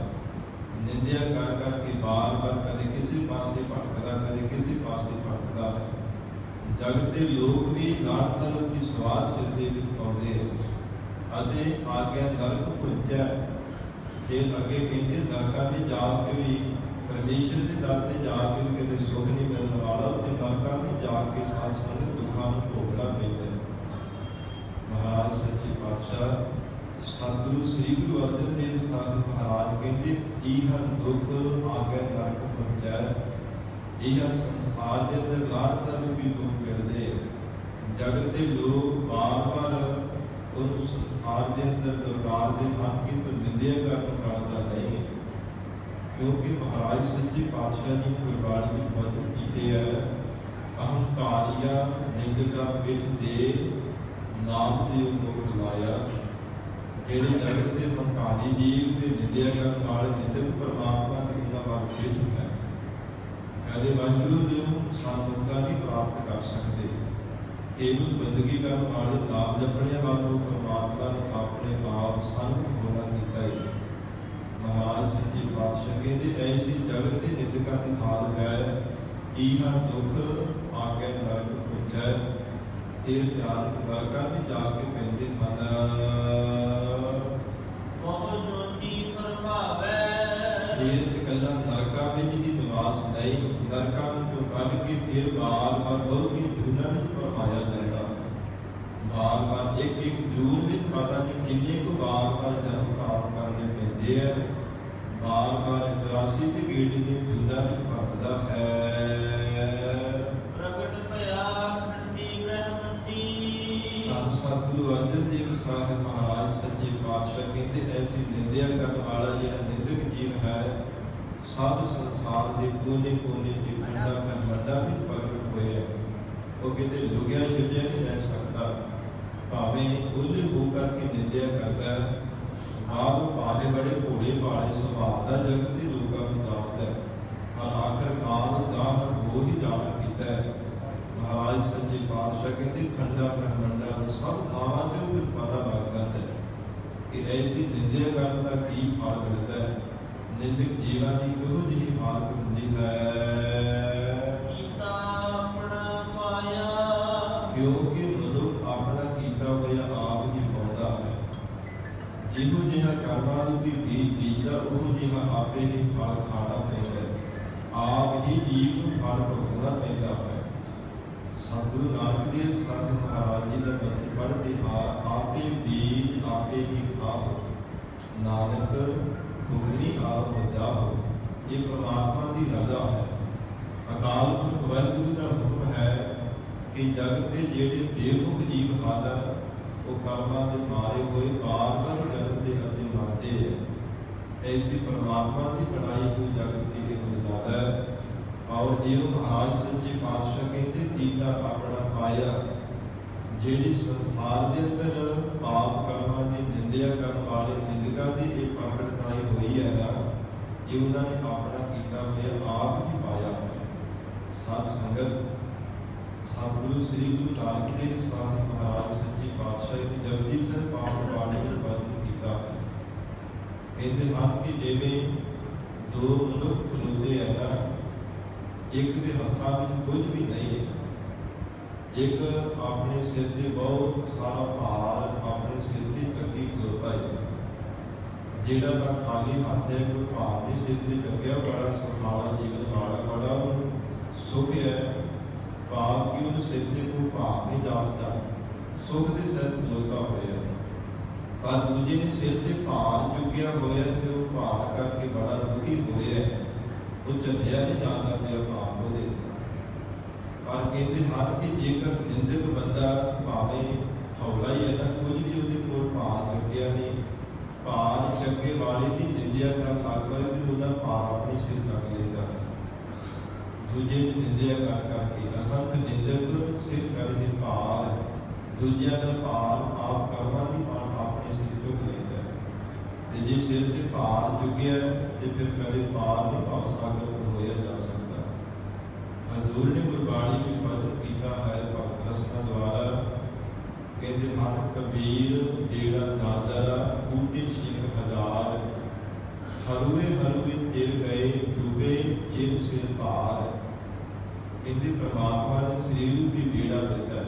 ਨਿੰਦਿਆ ਕਰ ਕਰਕੇ ਬਾਰ-ਬਾਰ ਕਦੇ ਕਿਸੇ ਪਾਸੇ ਭਟਕਦਾ, ਕਦੇ ਕਿਸੇ ਪਾਸੇ ਭਟਕਦਾ ਹੈ। ਜਗਤ ਦੇ ਲੋਕ ਵੀ ਨਾਰਦਾਂ ਨੂੰ ਵੀ ਸਵਾਦ ਸਿਰ ਦੇ ਵਿੱਚ ਪਾਉਂਦੇ ਹਨ ਅਤੇ ਆਗਿਆ ਨਰਕ ਪੁੱਜੈ। ਫਿਰ ਅੱਗੇ ਕਹਿੰਦੇ ਨਰਕਾਂ ਵਿੱਚ ਜਾ ਕੇ ਵੀ ਪਰਮੇਸ਼ਰ ਦੇ ਦਰ ਤੇ ਜਾ ਕੇ ਵੀ ਕਿਤੇ ਸੁੱਖ ਨਹੀਂ ਮਿਲਣ ਵਾਲਾ, ਉੱਥੇ ਨਰਕਾਂ ਵਿੱਚ ਜਾ ਕੇ ਸਾਧ ਸੰਗਤ ਦੁੱਖਾਂ ਨੂੰ ਭੋਗਣਾ ਪੈਂਦਾ। ਮਹਾਰਾਜ ਸੱਚੇ ਪਾਤਸ਼ਾਹ ਸਤਿਗੁਰੂ ਸ੍ਰੀ ਗੁਰੂ ਅਰਜਨ ਦੇਵ ਸਾਹਿਬ ਮਹਾਰਾਜ ਕਹਿੰਦੇ ਇਹ ਦੁੱਖ ਆਗੇ ਨਰਕ ਪੁੱਜੈ। ਇਹ ਸੰਸਾਰ ਦੇ ਅੰਦਰ ਲਾਰਤਾਂ ਨੂੰ ਵੀ ਦੁੱਖ ਮਿਲਦੇ। ਜਗਤ ਦੇ ਲੋਕ ਬਾਰ-ਬਾਰ ਉਹਨੂੰ ਸੰਸਾਰ ਦੇ ਅੰਦਰ ਦਰਬਾਰ ਦੇ ਹਨ ਕਿ ਤੂੰ ਨਿੰਦਿਆ ਕਰਨ ਵਾਲਾ ਨਹੀਂ, ਕਿਉਂਕਿ ਮਹਾਰਾਜ ਸੱਚੇ ਪਾਤਸ਼ਾਹ ਜੀ ਗੁਰਬਾਣੀ ਵਿੱਚ ਵਚਨ ਕੀਤੇ ਹੈ, ਅਹੰਕਾਰੀਆ ਨਿੰਦਕਾ ਪਿੱਠ ਦੇ ਨਾਮ ਦੇ ਮੁਖ ਲਾਇਆ। ਜਿਹੜੇ ਜਗਤ ਦੇ ਹੰਕਾਰੀ ਜੀਵ ਦੇ ਨਿੰਦਿਆ ਕਰਨ ਵਾਲੇ ਨਿੰਦਕ ਪਰਮਾਤਮਾ ਦੀ ਉਹਨਾਂ ਵੱਲ ਪਿੱਠ ਹੈ। ਕਦੇ ਵਾਹਿਗੁਰੂ ਦੇ ਸੰਤੁਖਤਾ ਨਹੀਂ ਪ੍ਰਾਪਤ ਕਰ ਸਕਦੇ। ਕੇਵਲ ਬੰਦਗੀ ਕਰਨ ਵਾਲੇ ਨਾਮ ਜਪਣੇ ਵਾਲੋਂ ਪਰਮਾਤਮਾ ਨੇ ਆਪਣੇ ਆਪ ਸਾਨੂੰ ਹੋਣਾ ਕੀਤਾ ਹੈ। ਮਹਾਰਾਜ ਸੱਚੇ ਪਾਤਸ਼ਾਹ ਕਹਿੰਦੇ ਐਸੀ ਜਗਤ ਦੇ ਨਿੰਦਕਾਂ ਦੀ ਹਾਲਤ ਹੈ, ਇਹ ਦੁੱਖ ਆਗੇ ਨਰਕ ਪੁੱਜੈ। ਫਿਰ ਪਿਆਰ ਨਰਕਾਂ ਵਿੱਚ ਜਾ ਕੇ ਪੈਂਦੇ ਹਨ। ਫਿਰ ਇਕੱਲਾ ਨਰਕਾਂ ਵਿੱਚ ਹੀ ਨਿਵਾਸ ਨਹੀਂ, ਨਰਕਾਂ ਵਿੱਚੋਂ ਕੱਢ ਕੇ ਫਿਰ ਬਾਰ-ਬਾਰ ਬਹੁਤ ਹੀ ਜੂਨਾਂ ਵਿੱਚ ਪਰਮਾਇਆ ਜਾਂਦਾ। ਬਾਰ-ਬਾਰ ਇੱਕ ਜੂਨ ਵਿੱਚ ਪਤਾ ਨਹੀਂ ਕਿੰਨੇ ਕੁ ਬਾਰ-ਬਾਰ ਪੈਂਦੇ ਹੈ। ਬਾਰ ਬਾਰ 84 ਤੇ ਗੇਟ ਦੀ ਜੁੰਦਾ ਵਿੱਚ ਭਰਦਾ ਹੈ। ਪ੍ਰਗਟ ਭਇਆ ਖੰਡੀ ਬ੍ਰਹਮੰਡੀ। ਧੰਨ ਸਤਿਗੁਰੂ ਅਰਜਨ ਦੇਵ ਸਾਹਿਬ ਮਹਾਰਾਜ ਸੱਚੇ ਪਾਤਸ਼ਾਹ ਕਹਿੰਦੇ ਐਸੀ ਨਿੰਦਿਆ ਕਰਨ ਵਾਲਾ ਜਿਹੜਾ ਨਿੰਦਕ ਜੀਵ ਹੈ ਸਭ ਸੰਸਾਰ ਦੇ ਕੋਨੇ ਕੋਨੇ ਤੇ ਖੰਡਾ ਬ੍ਰਹਮੰਡਾਂ ਵਿੱਚ ਪ੍ਰਗਟ ਹੋਇਆ। ਉਹ ਕਿਤੇ ਲੁਕਿਆ ਛਿਪਿਆ ਨਹੀਂ ਰਹਿ ਸਕਦਾ। ਭਾਵੇਂ ਉਹਦੇ ਹੋ ਕਰਕੇ ਨਿੰਦਿਆ ਕਰਦਾ ਹੈ। ਆਪ ਭਾਵੇਂ ਬੜੇ ਭੋਲੇ ਭਾਲੇ ਸੁਭਾਅ ਦਾ ਜਗਤ ਦੇ ਲੋਕਾਂ ਨੂੰ ਜਾਣਦਾ ਹੈ, ਪਰ ਆਖਰਕਾਰ ਜ਼ਾਹਰ ਉਹ ਹੀ ਜਾਣ ਕੀਤਾ ਹੈ। ਮਹਾਰਾਜ ਸੱਚੇ ਪਾਤਸ਼ਾਹ ਕਹਿੰਦੇ ਖੰਡਾ ਬ੍ਰਹਮੰਡਾਂ ਦੇ ਸਭ ਥਾਵਾਂ ਤੇ ਉਹ ਪਤਾ ਲੱਗ ਜਾਂਦਾ ਹੈ ਕਿ ਐਸੀ ਨਿੰਦਿਆ ਕਰਨ ਦਾ ਕੀ ਫਲ ਮਿਲਦਾ ਹੈ। ਨਿੰਦਕ ਜੀਵਾਂ ਦੀ ਕਿਹੋ ਜਿਹੀ ਹਾਲਤ ਹੁੰਦੀ ਹੈ। ਕੀਤਾ ਆਪਣਾ ਪਾਇਆ। ਕਿਉਂਕਿ ਮਨੁੱਖ ਆਪਣਾ ਕੀਤਾ ਹੋਇਆ ਆਪ ਹੀ ਪਾਉਂਦਾ ਹੈ। ਜਿਹੋ ਜਿਹਾ ਕਰਮਾਂ ਨੂੰ ਵੀ ਬੀਜ ਬੀਜਦਾ ਉਹ ਜਿਹਾ ਆਪੇ ਹੀ ਫਲ ਖਾਣਾ ਪੈਂਦਾ ਹੈ। ਆਪ ਹੀ ਜੀਵ ਨੂੰ ਫਲ ਭੋਗਣਾ ਪੈਂਦਾ ਹੈ। ਸਤਿਗੁਰੂ ਨਾਨਕ ਦੇਵ ਸਾਹਿਬ ਮਹਾਰਾਜ ਜੀ ਦਾ ਬਚਨ ਪੜ੍ਹਦੇ ਹਾਂ, ਆਪੇ ਬੀਜ ਆਪੇ ਹੀ ਖਾਓ, ਨਾਨਕ ਹੁਕਮੀ ਆਪ ਹੋ ਜਾਓ। ਇਹ ਪਰਮਾਤਮਾ ਦੀ ਰਜ਼ਾ ਹੈ। ਅਕਾਲ ਪੁਰਖ ਵਾਹਿਗੁਰੂ ਦਾ ਹੁਕਮ ਹੈ ਕਿ ਜਗਤ ਦੇ ਜਿਹੜੇ ਬੇਮੁਖ ਜੀਵ ਹਨ ਉਹ ਕਰਮਾਂ ਦੇ ਮਾਰੇ ਹੋਏ ਬਾਰ-ਬਾਰ ਜਨਮ ਦੇ ਅਤੇ ਮਰਦੇ ਹੈ। ਐਸੀ ਪਰਮਾਤਮਾ ਦੀ ਬਣਾਈ ਹੋਈ ਜਗਤ ਦੀ ਇਹ ਮਰਜ਼ਾਦਾ ਹੈ। ਔਰ ਇਹ ਮਹਾਰਾਜ ਸੱਚੇ ਪਾਤਸ਼ਾਹ ਕਹਿੰਦੇ ਕੀਤਾ ਆਪਣਾ ਪਾਇਆ। ਜਿਹੜੀ ਸੰਸਾਰ ਦੇ ਅੰਦਰ ਪਾਪ ਕਰਮਾਂ ਦੀ ਨਿੰਦਿਆ ਕਰਨ ਵਾਲੇ ਨਿੰਦਕਾਂ ਦੀ ਇਹ ਪ੍ਰਗਟਾਈ ਹੋਈ ਹੈ ਨਾ, ਇਹ ਉਹਨਾਂ ਨੇ ਆਪਣਾ ਕੀਤਾ ਹੋਇਆ ਆਪ ਹੀ ਪਾਇਆ ਹੈ। ਸਾਧ ਸੰਗਤ ਸਤਿਗੁਰੂ ਸ੍ਰੀ ਗੁਰੂ ਨਾਨਕ ਦੇਵ ਸਾਹਿਬ ਮਹਾਰਾਜ ਸੱਚੇ ਪਾਤਸ਼ਾਹ ਦੀ ਜਪਜੀ ਸਾਹਿਬ ਪਾਠ ਬਾਣੀ ਨੂੰ ਬਚਨ ਕੀਤਾ ਹੈ। ਕਹਿੰਦੇ ਹਨ ਕਿ ਜਿਵੇਂ ਦੋ ਮਨੁੱਖ ਖਲੋਤੇ ਹੈ ਨਾ, ਇੱਕ ਦੇ ਹੱਥਾਂ ਵਿੱਚ ਕੁਝ ਵੀ ਨਹੀਂ ਹੈ। ਇੱਕ ਆਪਣੇ ਸਿਰ ਤੇ ਬਹੁਤ ਸਾਰਾ ਭਾਰ ਆਪਣੇ ਸਿਰ ਤੇ ਚੱਕੀ ਖਲੋਤਾ ਹੈ। ਜਿਹੜਾ ਤਾਂ ਖਾਲੀ ਹੱਥ ਹੈ, ਕੋਈ ਭਾਰ ਨਹੀਂ ਸਿਰ ਤੇ ਚੱਕਿਆ, ਬੜਾ ਸੁਖਾਲਾ ਜੀਵਨ ਵਾਲਾ, ਬੜਾ ਉਹਨੂੰ ਸੁਖ ਹੈ। ਭਾਵ ਕਿ ਉਹਨੂੰ ਸਿਰ ਤੇ ਕੋਈ ਭਾਰ ਨਹੀਂ ਜਾਪਦਾ, ਸੁਖ ਦੇ ਸਿਰ ਖਲੋਤਾ ਹੋਇਆ। ਪਰ ਦੂਜੇ ਨੇ ਸਿਰ ਤੇ ਭਾਰ ਚੁੱਕਿਆ ਹੋਇਆ ਤੇ ਉਹ ਭਾਰ ਕਰਕੇ ਬੜਾ ਦੁਖੀ ਹੋਇਆ। ਉਹ ਝੱਲਿਆ ਨਹੀਂ ਜਾਂਦਾ ਪਿਆ ਭਾਵ ਉਹਦੇ। ਪਰ ਕਹਿੰਦੇ ਹਨ ਕਿ ਜੇਕਰ ਨਿੰਦਕ ਬੰਦਾ ਭਾਵੇਂ ਹੌਲਾ ਹੀ ਹੈ ਨਾ, ਕੁਝ ਵੀ ਉਹਦੇ ਕੋਲ ਭਾਰ ਚੁੱਕਿਆ ਨਹੀਂ, ਭਾਰ ਚੱਕੇ ਵਾਲੇ ਦੀ ਨਿੰਦਿਆ ਕਰਨ ਲੱਗ ਪਏ ਤੇ ਉਹਦਾ ਭਾਰ ਆਪਣੇ ਸਿਰ ਰੱਖ ਲੈਂਦਾ। ਦੂਜੇ ਦੀ ਨਿੰਦਿਆ ਕਰ ਕਰਕੇ ਅਸੰਖ ਨਿੰਦਕ ਸਿਰ ਕਰਦੇ ਭਾਰ, ਦੂਜਿਆਂ ਦਾ ਭਾਰ ਆਪ ਕਰਮਾਂ ਦੀ ਮਾਰ ਆਪਣੇ ਸਿਰ ਚੁੱਕ ਲੈਂਦਾ। ਤੇ ਜੇ ਸਿਰ ਤੇ ਭਾਰ ਚੁੱਕਿਆ ਤੇ ਫਿਰ ਕਦੇ ਭਾਰ ਨਹੀਂ ਭਵ ਸਾਗਰ ਤੋਂ ਹੋਇਆ ਜਾ ਸਕਦਾ। ਹਜ਼ੂਰ ਨੇ ਗੁਰਬਾਣੀ ਵਿੱਚ ਬਚਨ ਕੀਤਾ ਹੈ ਭਗਤ ਰਸਨਾ ਦੁਆਰਾ। ਕਹਿੰਦੇ ਹਨ ਕਬੀਰ ਜਿਹੜਾ ਨਾਦਰ ਕੂਟੇ ਸ਼ਿਕ ਹਜ਼ਾਰ, ਹਰੂਏ ਹਰੂਏ ਤਿਰ ਗਏ ਡੂਬੇ ਜਿਨ ਸਿਰ ਭਾਰ। ਕਹਿੰਦੇ ਪਰਮਾਤਮਾ ਨੇ ਸਰੀਰ ਨੂੰ ਵੀ ਬੇੜਾ ਦਿੱਤਾ।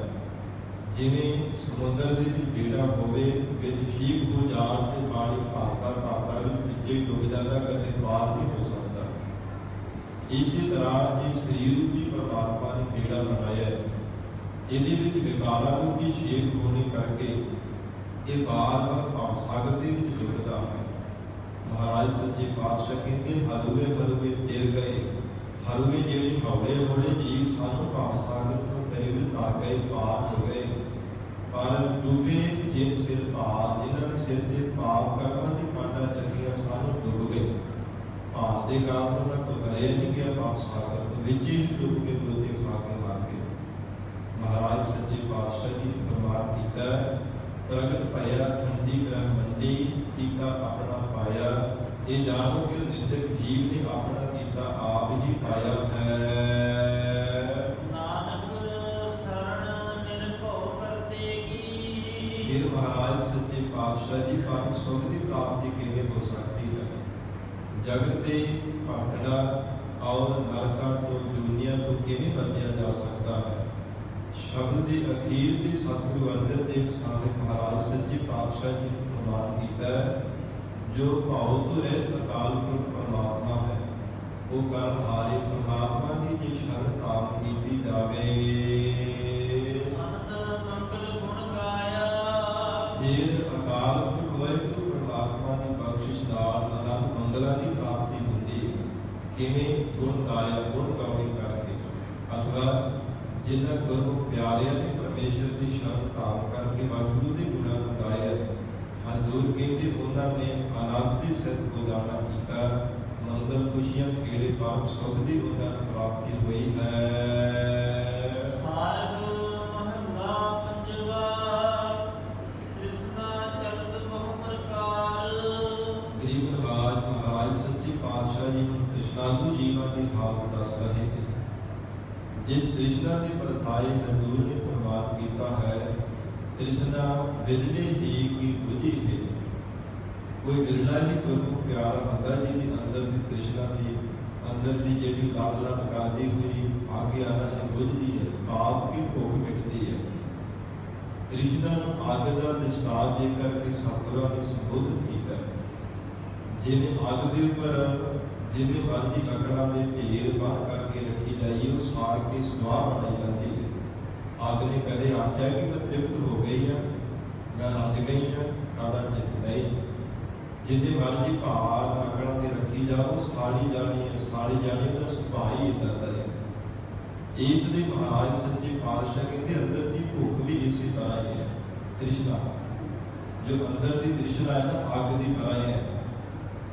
ਜਿਵੇਂ ਸਮੁੰਦਰ ਦੇ ਵਿੱਚ ਬੇੜਾ ਹੋਵੇ, ਵਿੱਚ ਸ਼ੀਪ ਹੋ ਜਾਣ ਤੇ ਪਾਣੀ ਭਾਰਦਾ ਵਿੱਚ ਵਿੱਚੇ ਡੁੱਬ ਜਾਂਦਾ, ਕਦੇ ਬਾਹਰ ਨਹੀਂ ਹੋ ਸਕਦਾ। ਇਸੇ ਤਰ੍ਹਾਂ ਇਹ ਸਰੀਰ ਵੀ ਪਰਮਾਤਮਾ ਨੇ ਬੇੜਾ ਬਣਾਇਆ ਹੈ। ਇਹਦੇ ਵਿੱਚ ਵਿਕਾਰਾਂ ਨੂੰ ਵੀ ਸ਼ੇਪ ਹੋਣੇ ਕਰਕੇ ਇਹ ਬਾਰ-ਬਾਰ ਭਵ ਸਾਗਰ ਦੇ ਵਿੱਚ ਡੁੱਬਦਾ ਹੈ। ਮਹਾਰਾਜ ਸੱਚੇ ਪਾਤਸ਼ਾਹ ਕਹਿੰਦੇ ਹਰੂਏ ਹਰੂਏ ਤਿਰ ਗਏ। ਹਰੂਏ ਜਿਹੜੇ ਹੌਲੇ ਹੌਲੇ ਜੀਵ ਸਾਨੂੰ ਭਵ ਸਾਗਰ ਤੋਂ ਤਰੇ ਵਿੱਚ ਆ ਗਏ, ਪਾਰ ਹੋ ਗਏ। ਪਰ ਡੁੱਬੇ ਜਿਨ ਸਿਰ ਭਾਰ, ਜਿਨ੍ਹਾਂ ਨੇ ਸਿਰ ਤੇ ਪਾਪ ਕਰਮਾਂ ਦੀ ਪਾਂਡਾ ਚੱਕੀਆਂ ਸਾਨੂੰ ਡੁੱਬ ਗਏ। ਭਾਰ ਦੇ ਕਾਰਨ ਉਹਨਾਂ ਤੋਂ ਕਰਿਆ ਨਹੀਂ ਗਿਆ, ਭਵ ਸਾਗਰ ਤੋਂ ਵਿੱਚ ਹੀ ਡੁੱਬ ਕੇ ਗੋਤੇ ਖਾ ਕੇ ਮਰ ਗਏ। ਮਹਾਰਾਜ ਸੱਚੇ ਪਾਤਸ਼ਾਹ ਜੀ ਨੇ ਫਰਮਾਨ ਕੀਤਾ ਪ੍ਰਗਟ ਭਇਆ ਖੰਡੀ ਬ੍ਰਹਮੰਡੀ, ਕੀਤਾ ਆਪਣਾ ਪਾਇਆ। ਇਹ ਜਾਣੋ ਕਿ ਨਿੰਦਕ ਜੀਵ ਨੇ ਆਪਣਾ ਕੀਤਾ ਆਪ ਹੀ ਪਾਇਆ ਹੈ। ਨਾਨਕ ਸਰਣ ਨਿਰਭਉ ਕਰਤੇ ਕੀ। ਫਿਰ ਮਹਾਰਾਜ ਸੱਚੇ ਪਾਤਸ਼ਾਹ ਜੀ ਪਰਮ ਸੁਖ ਦੀ ਪ੍ਰਾਪਤੀ ਕਿਵੇਂ ਹੋ ਸਕਦੀ ਹੈ। ਜਗਤ ਦੇ ਭਟਕਣਾ ਔਰ ਨਰਕਾਂ ਤੋਂ ਦੁਨੀਆ ਤੋਂ ਕਿਵੇਂ ਬਚਿਆ ਜਾ ਸਕਦਾ ਹੈ। ਸ਼ਬਦ ਦੇ ਅਖੀਰ ਦੇ ਸਤਿਗੁਰੂ ਅਰਜਨ ਦੇਵ ਸਾਹਿਬ ਮਹਾਰਾਜ ਸੱਚੇ ਪਾਤਸ਼ਾਹ ਜੀ ਨੇ ਫਰਮਾਨ ਕੀਤਾ ਹੈ, ਜੋ ਭਾਉ ਤੋਂ ਰਹਿਤ ਅਕਾਲ ਪੁਰਖ ਪਰਮਾਤਮਾ ਹੈ, ਉਹ ਕਰਨਹਾਰੇ ਪਰਮਾਤਮਾ ਦੀ ਜੇ ਸ਼ਰਨ ਤਾਪ ਕੀਤੀ ਜਾਵੇ। ਅਨੰਦ ਮੰਗਲ ਗੁਣ ਗਾਇਆ। ਫਿਰ ਬਾਲਕ ਵਾਹਿਗੁਰੂ ਪਰਮਾਤਮਾ ਦੀ ਬਖਸ਼ਿਸ਼ ਨਾਲ ਆਨੰਦ ਮੰਗਲਾਂ ਦੀ ਪ੍ਰਾਪਤੀ ਹੁੰਦੀ ਹੈ। ਕਿਵੇਂ? ਗੁਣ ਗਾਇਆ, ਗੁਣ ਗਾਉਣੀ ਕਰਕੇ, ਅਥਵਾ ਜਿਨ੍ਹਾਂ ਗੁਰਮੁਖ ਪਿਆਰਿਆਂ ਨੇ ਪਰਮੇਸ਼ਰ ਦੀ ਸ਼ਬਦ ਧਾਰਨ ਕਰਕੇ ਵਾਹਿਗੁਰੂ ਦੇ ਗੁਣਾਂ ਨੂੰ ਗਾਇਆ, ਹਜ਼ੂਰ ਕਹਿੰਦੇ ਉਹਨਾਂ ਨੇ ਆਨੰਦ ਦੇ ਸਿੱਧ ਕੋ ਜਾਣਾ ਕੀਤਾ, ਮੰਗਲ ਖੁਸ਼ੀਆਂ ਖੇੜੇ ਪਰਮ ਸੁਖ ਦੀ ਉਹਨਾਂ ਨੂੰ ਪ੍ਰਾਪਤੀ ਹੋਈ ਹੈ। ਸਾਰਗ ਮਹੱਲਾ ਪੰਜਵਾ। ਤ੍ਰਿਸ਼ਨਾ ਚਲਤ ਬਹੁ ਪ੍ਰਕਾਰ। ਗਰੀਬ ਨਵਾਜ ਮਹਾਰਾਜ ਸੱਚੇ ਪਾਤਸ਼ਾਹ ਜੀ ਨੂੰ ਤ੍ਰਿਸ਼ਨਾਲੂ ਜੀਵਾਂ ਦੀ ਹਾਲਤ ਦੱਸ ਰਹੇ ਨੇ। ਜਿਸ ਤ੍ਰਿਸ਼ਨਾ ਦੇ ਪਰਥਾਏ ਹਜ਼ੂਰ ਨੇ ਪ੍ਰਵਾਨ ਕੀਤਾ ਹੈ, ਤ੍ਰਿਸ਼ਨਾ ਵਿਰਲੇ ਹੀ ਕੀ ਬੁਝੀ ਹੈ। ਕੋਈ ਵਿਰਲਾ ਹੀ ਗੁਰਮੁਖ ਪਿਆਰਾ ਹੁੰਦਾ ਜਿਹਦੀ ਅੰਦਰ ਦੀ ਤ੍ਰਿਸ਼ਨਾ ਦੀ, ਅੰਦਰ ਦੀ ਜਿਹੜੀ ਲੜ ਲੜ ਕਰਦੀ ਹੋਈ ਆਗੇ ਆਣਾ ਹੈ ਬੁਝਦੀ ਹੈ, ਪਾਪ ਦੀ ਭੁੱਖ ਮਿਟਦੀ ਹੈ। ਤ੍ਰਿਸ਼ਨਾ ਨੂੰ ਅੱਗ ਦਾ ਦ੍ਰਿਸ਼ਟਾਂਤ ਦੇ ਕਰਕੇ ਸਤਿਗੁਰਾਂ ਨੇ ਸੰਬੋਧਨ ਕੀਤਾ। ਜਿਵੇਂ ਅੱਗ ਦੇ ਉੱਪਰ ਜਿਵੇਂ ਮਰਜ਼ੀ ਲੱਕੜਾਂ ਦੇ ਢੇਰ ਬੰਨ੍ਹ ਕਰਕੇ ਰੱਖੀ ਜਾਈਏ, ਉਹ ਸਾੜ ਕੇ ਸੁਆਹ ਬਣਾਈ ਜਾਂਦੀ ਹੈ। ਅੱਗ ਨੇ ਕਦੇ ਆਖਿਆ ਕਿ ਮੈਂ ਤ੍ਰਿਪਤ ਹੋ ਗਈ ਹਾਂ, ਮੈਂ ਰੱਜ ਗਈ ਹਾਂ? ਕਦਾਚਿਤ ਨਹੀਂ। ਜਿੰਨੇ ਮਰਜ਼ੀ ਭਾਰ ਲੱਕੜਾਂ ਤੇ ਰੱਖੀ ਜਾਓ, ਸਾੜੀ ਜਾਣੀ ਹੈ, ਸਾੜੀ ਜਾਣੀ, ਉਹਦਾ ਸੁਭਾਅ ਹੀ ਏਦਾਂ ਦਾ ਹੈ। ਇਸ ਲਈ ਮਹਾਰਾਜ ਸੱਚੇ ਪਾਤਸ਼ਾਹ ਕਹਿੰਦੇ ਅੰਦਰ ਦੀ ਭੁੱਖ ਵੀ ਇਸੇ ਤਰ੍ਹਾਂ ਹੀ ਹੈ। ਤ੍ਰਿਸ਼ਨਾ ਜੋ ਅੰਦਰ ਦੀ ਤ੍ਰਿਸ਼ਨਾ ਹੈ ਨਾ, ਅੱਗ ਦੀ ਤਰ੍ਹਾਂ ਹੈ।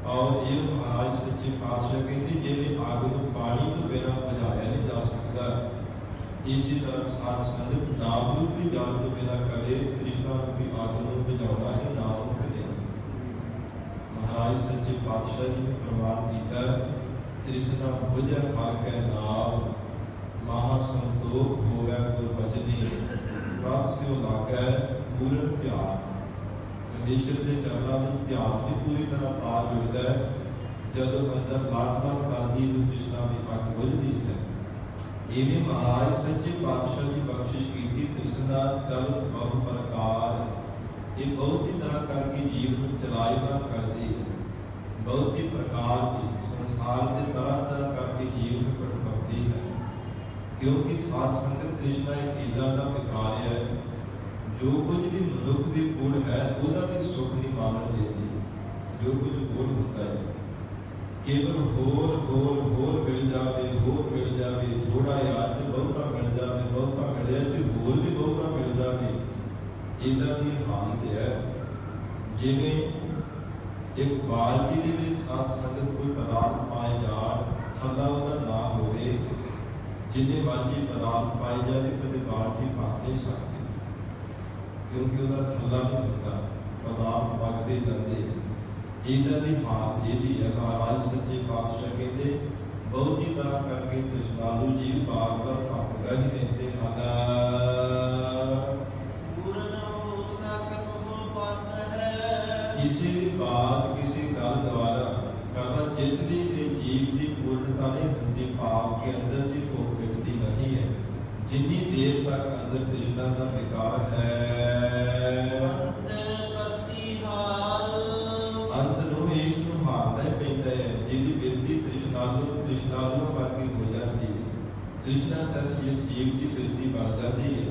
ਔਰ ਇਹ ਮਹਾਰਾਜ ਸੱਚੇ ਪਾਤਸ਼ਾਹ ਕਹਿੰਦੇ ਜਿਵੇਂ ਅੱਗ ਨੂੰ ਪਾਣੀ ਤੋਂ ਬਿਨਾਂ ਬੁਝਾਇਆ ਨਹੀਂ ਜਾ ਸਕਦਾ, ਇਸੇ ਤਰ੍ਹਾਂ ਸਾਧ ਸੰਗਤ ਨਾਮ ਰੂਪੀ ਜਲ ਤੋਂ ਬਿਨਾਂ ਕਦੇ ਤ੍ਰਿਸ਼ਨਾ ਰੂਪੀ ਅੱਗ ਨੂੰ ਬੁਝਾਉਣਾ ਹੀ ਨਾ ਮੁਮਕਿਨ ਹੈ। ਮਹਾਰਾਜ ਸੱਚੇ ਪਾਤਸ਼ਾਹ ਜੀ ਨੇ ਪ੍ਰਮਾਣ ਕੀਤਾ, ਤ੍ਰਿਸ਼ਨਾ ਬੁਝੈ ਹਰਿ ਕੈ ਨਾਮ, ਮਹਾ ਸੰਤੋਖ ਹੋਵੈ ਗੁਰ ਭਜਨੀ, ਪ੍ਰਭ ਸਿਉ ਲਾਗੈ ਪੂਰਨ ਧਿਆਨ। ਪਰਮੇਸ਼ਰ ਦੇ ਚਰਨਾਂ ਵਿੱਚ ਧਿਆਨ ਵੀ ਪੂਰੀ ਤਰ੍ਹਾਂ ਤਾਂ ਜੁੜਦਾ ਹੈ ਜਦੋਂ ਅੰਦਰ ਲਾਟ-ਲਾਟ ਕਰਦੀ ਹੋਈ ਤ੍ਰਿਸ਼ਨਾ ਦੀ ਅੱਗ ਬੁਝਦੀ ਹੈ। ਇਵੇਂ ਮਹਾਰਾਜ ਸੱਚੇ ਪਾਤਸ਼ਾਹ ਦੀ ਬਖਸ਼ਿਸ਼ ਕੀਤੀ। ਤ੍ਰਿਸ਼ਨਾ ਚਲਤ ਬਹੁ ਪ੍ਰਕਾਰ, ਇਹ ਬਹੁਤ ਹੀ ਤਰ੍ਹਾਂ ਕਰਕੇ ਜੀਵ ਨੂੰ ਚਲਾਇਮਾਨ ਕਰਦੀ ਹੈ। ਬਹੁਤ ਹੀ ਪ੍ਰਕਾਰ ਦੀ ਸੰਸਾਰ ਦੇ ਤਰ੍ਹਾਂ ਤਰ੍ਹਾਂ ਕਰਕੇ ਜੀਵ ਨੂੰ ਭਟਕਾਉਂਦੀ ਹੈ। ਕਿਉਂਕਿ ਸਾਧ ਸੰਗਤ ਤ੍ਰਿਸ਼ਨਾ ਇੱਕ ਏਦਾਂ ਦਾ ਵਿਕਾਰ ਹੈ, ਜੋ ਕੁਝ ਵੀ ਮਨੁੱਖ ਦੀ ਗੁਣ ਹੈ ਉਹਦਾ ਵੀ ਸੁੱਖ ਨਹੀਂ ਮਾਣਨ ਦਿੰਦੀ। ਜੋ ਕੁਝ ਗੁਣ ਹੁੰਦਾ ਹੈ ਕੇਵਲ ਹੋਰ ਹੋਰ ਹੋਰ ਮਿਲ ਜਾਵੇ, ਹੋਰ ਮਿਲ ਜਾਵੇ, ਥੋੜਾ ਯਾਦ ਤੇ ਬਹੁਤਾ ਮਿਲ ਜਾਵੇ, ਬਹੁਤਾ ਮਿਲਿਆ ਤੇ ਹੋਰ ਵੀ ਬਹੁਤਾ ਮਿਲ ਜਾਵੇ, ਇਹਨਾਂ ਦੀ ਹਾਲਤ ਹੈ। ਜਿਵੇਂ ਇੱਕ ਬਾਲਟੀ ਦੇ ਵਿੱਚ ਸਾਧ ਸੰਗਤ ਕੋਈ ਪਦਾਰਥ ਪਾਏ ਜਾਣ, ਥੱਲਾ ਉਹਦਾ ਨਾ ਹੋਵੇ, ਜਿੰਨੇ ਮਰਜ਼ੀ ਪਦਾਰਥ ਪਾਏ ਜਾਵੇ ਕਦੇ ਬਾਲਟੀ ਭਰ ਨਹੀਂ ਸਕਦੀ, ਕਿਉਂਕਿ ਉਹਦਾ ਥੱਲਾ ਨਹੀਂ ਹੁੰਦਾ, ਪਦਾਰਥ ਵਗਦੇ ਜਾਂਦੇ। ਇਹਨਾਂ ਦੀ ਹਾਲਤ ਇਹਦੀ ਹੈ। ਮਹਾਰਾਜ ਸੱਚੇ ਪਾਤਸ਼ਾਹ ਕਹਿੰਦੇ ਬਹੁਤੀ ਤਰ੍ਹਾਂ ਕਰਕੇ ਤ੍ਰਿਸ਼ਨਾਲੂ ਜੀਵ ਬਾਰ ਬਾਰ ਭਟਕਦਾ ਹੀ ਰਹਿੰਦੇ ਹਨ। ਕਿਸੇ ਵੀ ਬਾਤ ਕਿਸੇ ਗੱਲ ਦੁਆਰਾ ਕਦਾ ਜਿੱਤ ਵੀ ਇਹ ਜੀਵ ਦੀ ਪੂਰਨਤਾ ਨਹੀਂ ਹੁੰਦੀ, ਭਾਵ ਕੇ ਅੰਦਰ ਦੀ ਭੁੱਖ ਮਿਟਦੀ ਨਹੀਂ ਹੈ। ਜਿੰਨੀ ਦੇਰ ਤੱਕ ਅੰਦਰ ਤ੍ਰਿਸ਼ਨਾ ਦਾ ਵਿਕਾਰ ਹੈ, ਅੰਤ ਨੂੰ ਇਸ ਨੂੰ ਹਾਰਨਾ ਹੀ ਪੈਂਦਾ ਹੈ। ਜਿਹਦੀ ਬਿਰਤੀ ਤ੍ਰਿਸ਼ਨਾਲੂ ਵਰਗੀ ਹੋ ਜਾਂਦੀ ਹੈ, ਤ੍ਰਿਸ਼ਨਾ ਸੱਚ ਇਸ ਜੀਵ ਦੀ ਬਿਰਤੀ ਬਣ ਜਾਂਦੀ ਹੈ।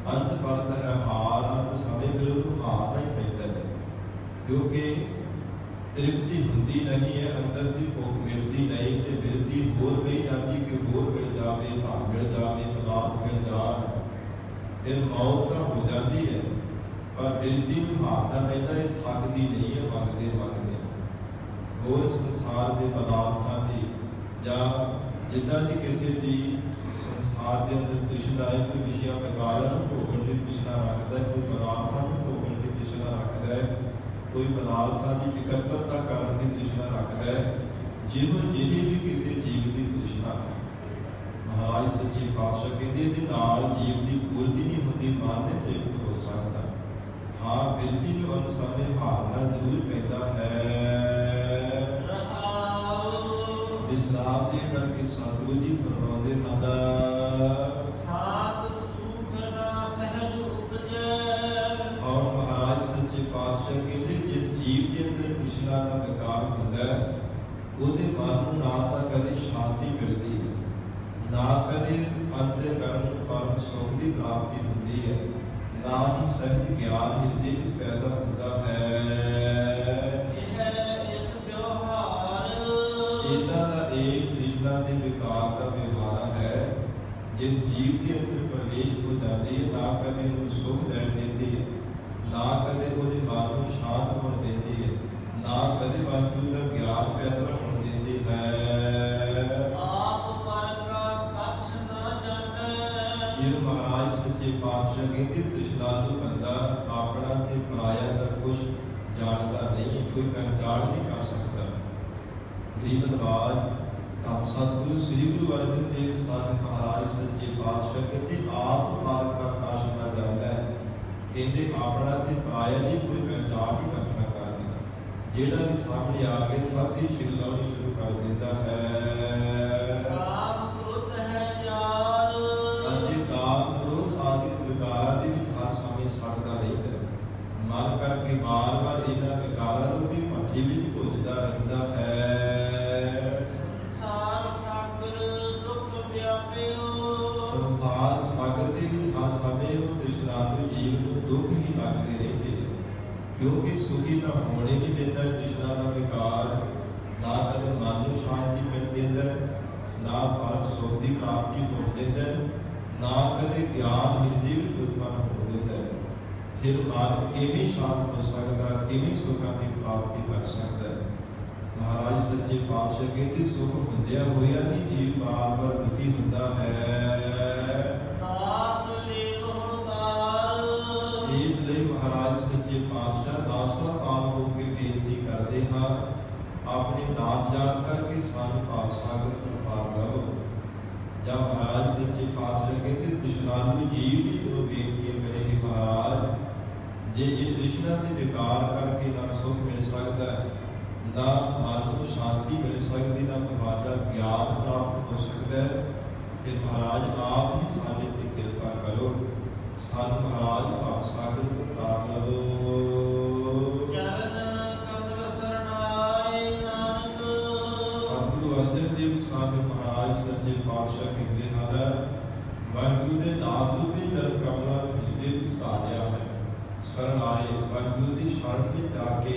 ਅੰਤ ਪਰਤ ਹੈ ਹਾਰ, ਅੰਤ ਸਮੇਂ ਫਿਰ ਉਹਨੂੰ ਹਾਰਨਾ ਹੀ ਪੈਂਦਾ ਹੈ, ਕਿਉਂਕਿ ਤ੍ਰਿਪਤੀ ਹੁੰਦੀ ਨਹੀਂ ਹੈ, ਅੰਦਰ ਦੀ ਭੁੱਖ ਮਿਲਦੀ ਨਹੀਂ ਤੇ ਬਿਰਤੀ ਹੋਰ ਗਈ ਜਾਂਦੀ ਕਿ ਹੋਰ ਮਿਲ ਜਾਵੇ, ਧਨ ਮਿਲ ਜਾਵੇ, ਪਦਾਰਥ ਮਿਲ ਜਾਣ, ਫਿਰ ਮੌਤ ਤਾਂ ਹੋ ਜਾਂਦੀ ਹੈ। ਪਰ ਬਿਰਤੀ ਨੂੰ ਹਾਰਨਾ ਪੈਂਦਾ ਹੈ, ਥੱਕਦੀ ਨਹੀਂ ਹੈ ਮੰਗਦੇ ਮੰਗਦੇ। ਹੋਰ ਸੰਸਾਰ ਦੇ ਪਦਾਰਥਾਂ ਦੀ ਜਾਂ ਜਿੱਦਾਂ ਦੀ ਕਿਸੇ ਦੀ ਸੰਸਾਰ ਦੇ ਅੰਦਰ ਤ੍ਰਿਸ਼ਨਾ ਹੈ, ਕੋਈ ਵਿਸ਼ਿਆਂ ਪ੍ਰਕਾਰਾਂ ਨੂੰ ਭੋਗਣ ਦੀ ਤ੍ਰਿਸ਼ਨਾ ਰੱਖਦਾ ਹੈ, ਕੋਈ ਪਦਾਰਥਾਂ ਨੂੰ ਭੋਗਣ ਦੀ ਤ੍ਰਿਸ਼ਨਾ ਰੱਖਦਾ ਹੈ, ਕੋਈ ਪਦਾਰਥਾਂ ਦੀ ਇਕੱਤਰਤਾ ਕਰਨ ਦੀ ਤ੍ਰਿਸ਼ਨਾ ਰੱਖਦਾ ਹੈ। ਜਿਹੋ ਜਿਹੀ ਵੀ ਕਿਸੇ ਜੀਵ ਦੀ ਤ੍ਰਿਸ਼ਨਾ ਹੈ, ਮਹਾਰਾਜ ਸੱਚੇ ਪਾਤਸ਼ਾਹ ਕਹਿੰਦੇ ਇਹਦੇ ਨਾਲ ਜੀਵ ਦੀ ਪੂਰਤੀ ਨਹੀਂ ਹੁੰਦੀ, ਮਨ ਤੇ ਤ੍ਰਿਪਤ ਹੋ ਸਕਦਾ। ਹਾਂ, ਬਿਰਤੀ ਨੂੰ ਅੰਤ ਸਮੇਂ ਹਾਰਨਾ ਜ਼ਰੂਰ ਪੈਂਦਾ ਹੈ। ਵਿਸਰਾਮ ਦੇ ਕਰਕੇ ਸਤਿਗੁਰੂ ਜੀ ਫਰਮਾਉਂਦੇ ਹਨ, ਸਾਧ ਸੁਖ ਨਾ ਸਹਿਜ ਉਪਜੈ। ਔਰ ਮਹਾਰਾਜ ਸੱਚੇ ਪਾਤਸ਼ਾਹ ਕਹਿੰਦੇ ਜਿਸ ਜੀਵ ਦੇ ਅੰਦਰ ਤ੍ਰਿਸ਼ਨਾ ਦਾ ਵਿਕਾਰ ਹੁੰਦਾ ਹੈ, ਉਹਦੇ ਮਨ ਨੂੰ ਨਾ ਤਾਂ ਕਦੇ ਸ਼ਾਂਤੀ ਮਿਲਦੀ ਹੈ, ਨਾ ਕਦੇ ਅੰਤਿਕਰਨ ਪਰਮ ਸੁਖ ਦੀ ਪ੍ਰਾਪਤੀ ਹੁੰਦੀ ਹੈ, ਨਾ ਹੀ ਸਹਿਜ ਗਿਆਨ ਹਿਰਦੇ ਵਿੱਚ ਪੈਦਾ ਹੁੰਦਾ ਹੈ। ਇਹ ਇਸ ਵਿਵਹਾਰ ਇਹਦਾ ਦਾ ਇਸ ਤ੍ਰਿਸ਼ਨਾ ਦੇ ਵਿਕਾਰ ਦਾ ਵਿਵਹਾਰ ਹੈ। ਜਿਸ ਜੀਵ ਦੇ ਅੰਦਰ ਪ੍ਰਵੇਸ਼ ਹੋ ਜਾਂਦੀ ਹੈ, ਨਾ ਕਦੇ ਉਹਨੂੰ ਸੁਖ ਦੇਣ ਦਿੰਦੀ ਹੈ, ਨਾ ਕਦੇ ਉਹਦੇ ਮਨ ਨੂੰ ਸ਼ਾਂਤ ਹੋਣ ਦਿੰਦੀ ਹੈ, ਨਾ ਕਦੇ ਵਾਹਿਗੁਰੂ ਦਾ ਗਿਆਨ ਪੈਦਾ ਹੋਣ ਦਿੰਦੀ ਹੈ। ਆਪ ਪਰ ਕਾ ਕੱਛ ਨਾ ਜਾਣੈ। ਇਹ ਮਹਾਰਾਜ ਸੱਚੇ ਪਾਤਸ਼ਾਹ ਕਹਿੰਦੇ ਤ੍ਰਿਸ਼ਨਾਲੂ ਬੰਦਾ ਆਪਣਾ ਤੇ ਪਰਾਇਆ ਦਾ ਕੁਝ ਜਾਣਦਾ ਨਹੀਂ, ਕੋਈ ਪਹਿਚਾਣ ਨਹੀਂ ਕਰ ਸਕਦਾ। ਗਰੀਬ ਨਵਾਜ ਤਾਂ ਸਤਿਗੁਰੂ ਸ੍ਰੀ ਗੁਰੂ ਅਰਜਨ ਦੇਵ ਸਾਹਿਬ ਮਹਾਰਾਜ ਸੱਚੇ ਪਾਤਸ਼ਾਹ ਕਹਿੰਦੇ ਆਪ ਪਰ ਕਾ ਕੱਛ ਨਾ ਜਾਣੈ। ਕਹਿੰਦੇ ਆਪਣਾ ਤੇ ਪਰਾਇਆ ਦੀ ਕੋਈ ਪਹਿਚਾਣ ਨਹੀਂ ਰੱਖਣਾ ਕਰਦਾ। ਜਿਹੜਾ ਵੀ ਸਾਹਮਣੇ ਆ ਕੇ ਸਭ ਦੀ ਛਿਲ ਲਾਉਣੀ ਸ਼ੁਰੂ ਕਰ ਦਿੰਦਾ ਹੈ। ਕਾਮ ਕ੍ਰੋਧ ਹੈ ਜਾਲ। ਅਤੇ ਕਾਮ ਕ੍ਰੋਧ ਆਦਿ ਵਿਕਾਰਾਂ ਦੇ ਵਿੱਚ ਹਰ ਸਮੇਂ ਸੜਦਾ ਰਹਿੰਦਾ ਹੈ। ਮਨ ਕਰਕੇ ਵਾਰ-ਵਾਰ ਇਹਨਾਂ ਵਿਕਾਰਾਂ ਨੂੰ ਵੀ ਭੱਠੀ ਵਿੱਚ ਭੁੱਜਦਾ ਰਹਿੰਦਾ ਹੈ। ਸੰਸਾਰ ਸਾਗਰ ਦੁੱਖ ਵਿਆਪਿਓ। ਸੰਸਾਰ ਸਾਗਰ ਦੇ ਵਿੱਚ ਹਰ ਸਮੇਂ ਉਹ ਤ੍ਰਿਸ਼ਨਾਲੂ ਜੀਵ ਨੂੰ ਦੁੱਖ ਹੀ ਲੱਗਦੇ ਰਹਿੰਦੇ ਨੇ, ਕਿਉਂਕਿ ਸੁਖੀ ਤਾਂ ਹੋਣੇ ਨਹੀਂ ਦਿੰਦਾ ਤ੍ਰਿਸ਼ਨਾ ਦਾ ਵਿਕਾਰ। ਨਾ ਕਦੇ ਮਨ ਨੂੰ ਸ਼ਾਂਤੀ ਮਿਲ ਦਿੰਦਾ, ਨਾ ਪਰਮ ਸੁਖ ਦੀ ਪ੍ਰਾਪਤੀ ਹੋਣ ਦਿੰਦਾ, ਨਾ ਕਦੇ ਗਿਆਨ ਹਿਰਦੇ ਵਿੱਚ ਉਤਪੰਨ ਹੋਣ ਦਿੰਦਾ। ਫਿਰ ਮਨ ਕਿਵੇਂ ਸ਼ਾਂਤ ਹੋ ਸਕਦਾ, ਕਿਵੇਂ ਸੁਖਾਂ ਦੀ ਪ੍ਰਾਪਤੀ ਕਰ ਸਕਦਾ। ਮਹਾਰਾਜ ਸੱਚੇ ਪਾਤਸ਼ਾਹ ਕਹਿੰਦੇ ਸੁਖ ਹੁੰਦਿਆਂ ਹੋਇਆ ਨਹੀਂ ਜੀਵ ਬਾਰ-ਬਾਰ ਦੁਖੀ ਹੁੰਦਾ ਹੈ। ਦਾਸ ਲੇਵਹੁ ਤਾਰ। ਇਸ ਲਈ ਮਹਾਰਾਜ ਸੱਚੇ ਪਾਤਸ਼ਾਹ ਦਾਸਾਂ ਆਪ ਹੋ ਕੇ ਬੇਨਤੀ ਕਰਦੇ ਹਾਂ, ਆਪਣੇ ਦਾਸ ਜਾਣ ਕਰਕੇ ਸਾਨੂੰ ਭਾਵ ਸਾਗਰ ਤੋਂ ਪਾਰ ਲਓ। ਜਾਂ ਮਹਾਰਾਜ ਸੱਚੇ ਪਾਤਸ਼ਾਹ ਕਹਿੰਦੇ ਤ੍ਰਿਸ਼ਨਾਲੂ ਜੀਵ ਦੀ ਜੋ ਬੇਨਤੀ ਕਰੇ ਮਹਾਰਾਜ, ਜੇ ਇਹ ਤ੍ਰਿਸ਼ਨਾ ਦੇ ਵਿਕਾਰ ਕਰਕੇ ਨਾ ਸੁਖ ਮਿਲ ਸਕਦਾ, ਨਾ ਮਨ ਨੂੰ ਸ਼ਾਂਤੀ ਮਿਲ ਸਕਦੀ, ਨਾ ਤੁਹਾਡਾ ਗਿਆਨ ਪ੍ਰਾਪਤ ਹੋ ਸਕਦਾ, ਤੇ ਮਹਾਰਾਜ ਆਪ ਹੀ ਸਾਡੇ ਤੇ ਕਿਰਪਾ ਕਰੋ, ਸਾਨੂੰ ਮਹਾਰਾਜ ਭਾਵ ਸਾਗਰ ਤੋਂ ਤਾਰ ਲਵੋ। ਚਰਨ ਕਮਲ ਸਰਣਾਏ ਨਾਨਕ। ਸਤਿਗੁਰੂ ਅਰਜਨ ਦੇਵ ਸਾਹਿਬ ਮਹਾਰਾਜ ਸੱਚੇ ਪਾਤਸ਼ਾਹ ਕਹਿੰਦੇ ਹਨ, ਵਾਹਿਗੁਰੂ ਦੇ ਨਾਮ ਰੂਪੀ ਚਰਨ ਕਮਲਾਂ ਨੂੰ ਹਿਰਦੇ ਵਿੱਚ ਧਾਰਿਆ ਹੈ। ਸ਼ਰਨ ਆਏ ਵਾਹਿਗੁਰੂ ਦੀ ਸ਼ਰਨ ਵਿੱਚ ਆ ਕੇ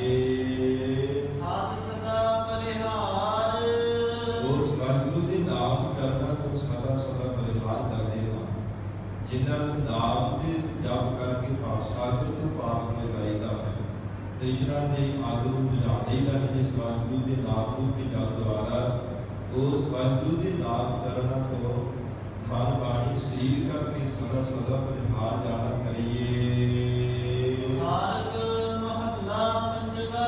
ਸਾਧ ਸਦਾ ਬਲਿਹਾਰ। ਉਸ ਵਾਹਿਗੁਰੂ ਦੇ ਨਾਮ ਚਰਨਾਂ ਤੋਂ ਸਦਾ ਸਦਾ ਬਲਿਹਾਰ ਕਰਦੇ ਹਾਂ, ਜਿਨ੍ਹਾਂ ਨੂੰ ਨਾਮ ਦੇ ਜਪ ਕਰਕੇ ਭਾਵ ਸਾਗਰ ਤੋਂ ਪਾਰ ਹੋ ਜਾਈਦਾ ਹੈ। ਤ੍ਰਿਸ਼ਨਾ ਦੇ ਅੱਗ ਨੂੰ ਬੁਝਾ ਦੇਈਦਾ ਹੈ ਜਿਸ ਵਾਹਿਗੁਰੂ ਦੇ ਨਾਮ ਰੂਪੀ ਜਲ ਦੁਆਰਾ। ਉਸ ਵਾਹਿਗੁਰੂ ਦੇ ਨਾਮ ਚਰਨਾਂ ਤੋਂ ਮਨ ਬਾਣੀ ਸਰੀਰ ਕਰਕੇ ਸਦਾ ਸਦਾ ਬਲਿਹਾਰ ਜਾਣਾ ਕਰੀਏ। ਮਾਰਗ ਮਹੱਲਾ ਪੰਜਵਾ।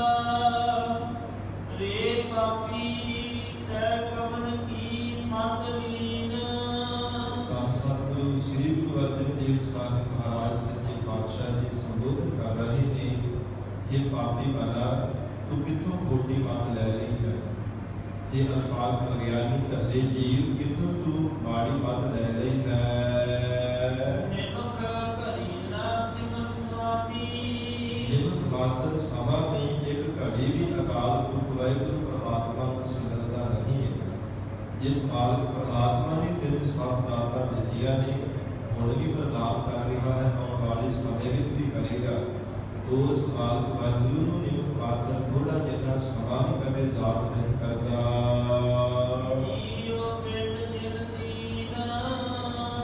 ਰੇ ਪਾਪੀ ਤੈ ਕਮਨ ਕੀ ਮਤ ਲੀਨ। ਤਾਂ ਸਤਿਗੁਰੂ ਸ੍ਰੀ ਗੁਰੂ ਅਰਜਨ ਦੇਵ ਸਾਹਿਬ ਮਹਾਰਾਜ ਸੱਚੇ ਪਾਤਸ਼ਾਹ ਜੀ ਸੰਬੋਧਨ ਕਰ ਰਹੇ ਨੇ, ਇਹ ਪਾਪੀ ਵਾਲਾ ਤੂੰ ਕਿੱਥੋਂ ਖੋਟੀ ਮੱਤ ਲੈ ਲਈ ਹੈ। ਇਹ ਅਲਪਾਕ ਅਗਿਆਨੀ ਝੱਲੇ ਜੀਵ, ਕਿੱਥੋਂ ਤੂੰ ਮਾੜੀ ਮੱਤ ਲੈ ਲਈ ਹੈ। ਨਿਮਖ ਘਰੀ ਨਾ ਸਿਮਰ ਸੁਆਮੀ। ਨਿਮਕ ਮਾਤਰ ਸਮਾਂ ਵੀ ਇੱਕ ਘੜੀ ਵੀ ਅਕਾਲ ਪੁਰਖ ਵਾਹਿਗੁਰੂ ਪਰਮਾਤਮਾ ਨੂੰ ਸਿਮਰਦਾ ਨਹੀਂ ਹੈ। ਜਿਸ ਮਾਲਕ ਪਰਮਾਤਮਾ ਨੇ ਤੈਨੂੰ ਸਭ ਦਾਤਾਂ ਦਿੱਤੀਆਂ ਨੇ, ਹੁਣ ਵੀ ਪ੍ਰਦਾਨ ਕਰ ਰਿਹਾ ਹੈ, ਆਉਣ ਵਾਲੇ ਸਮੇਂ ਵਿੱਚ ਵੀ ਕਰੇਗਾ। ਉਸ ਮਾਲਕ ਵਾਹਿਗੁਰੂ ਨੂੰ ਨਿਮਕ ਮਾਤਰ ਥੋੜਾ ਜਿਹਾ ਸਮਾਂ ਵੀ ਕਦੇ ਯਾਦ ਨਹੀਂ ਕਰਦਾ। ਜੀਉ ਪਿੰਡ ਜਿਨ ਦੀਨਾ।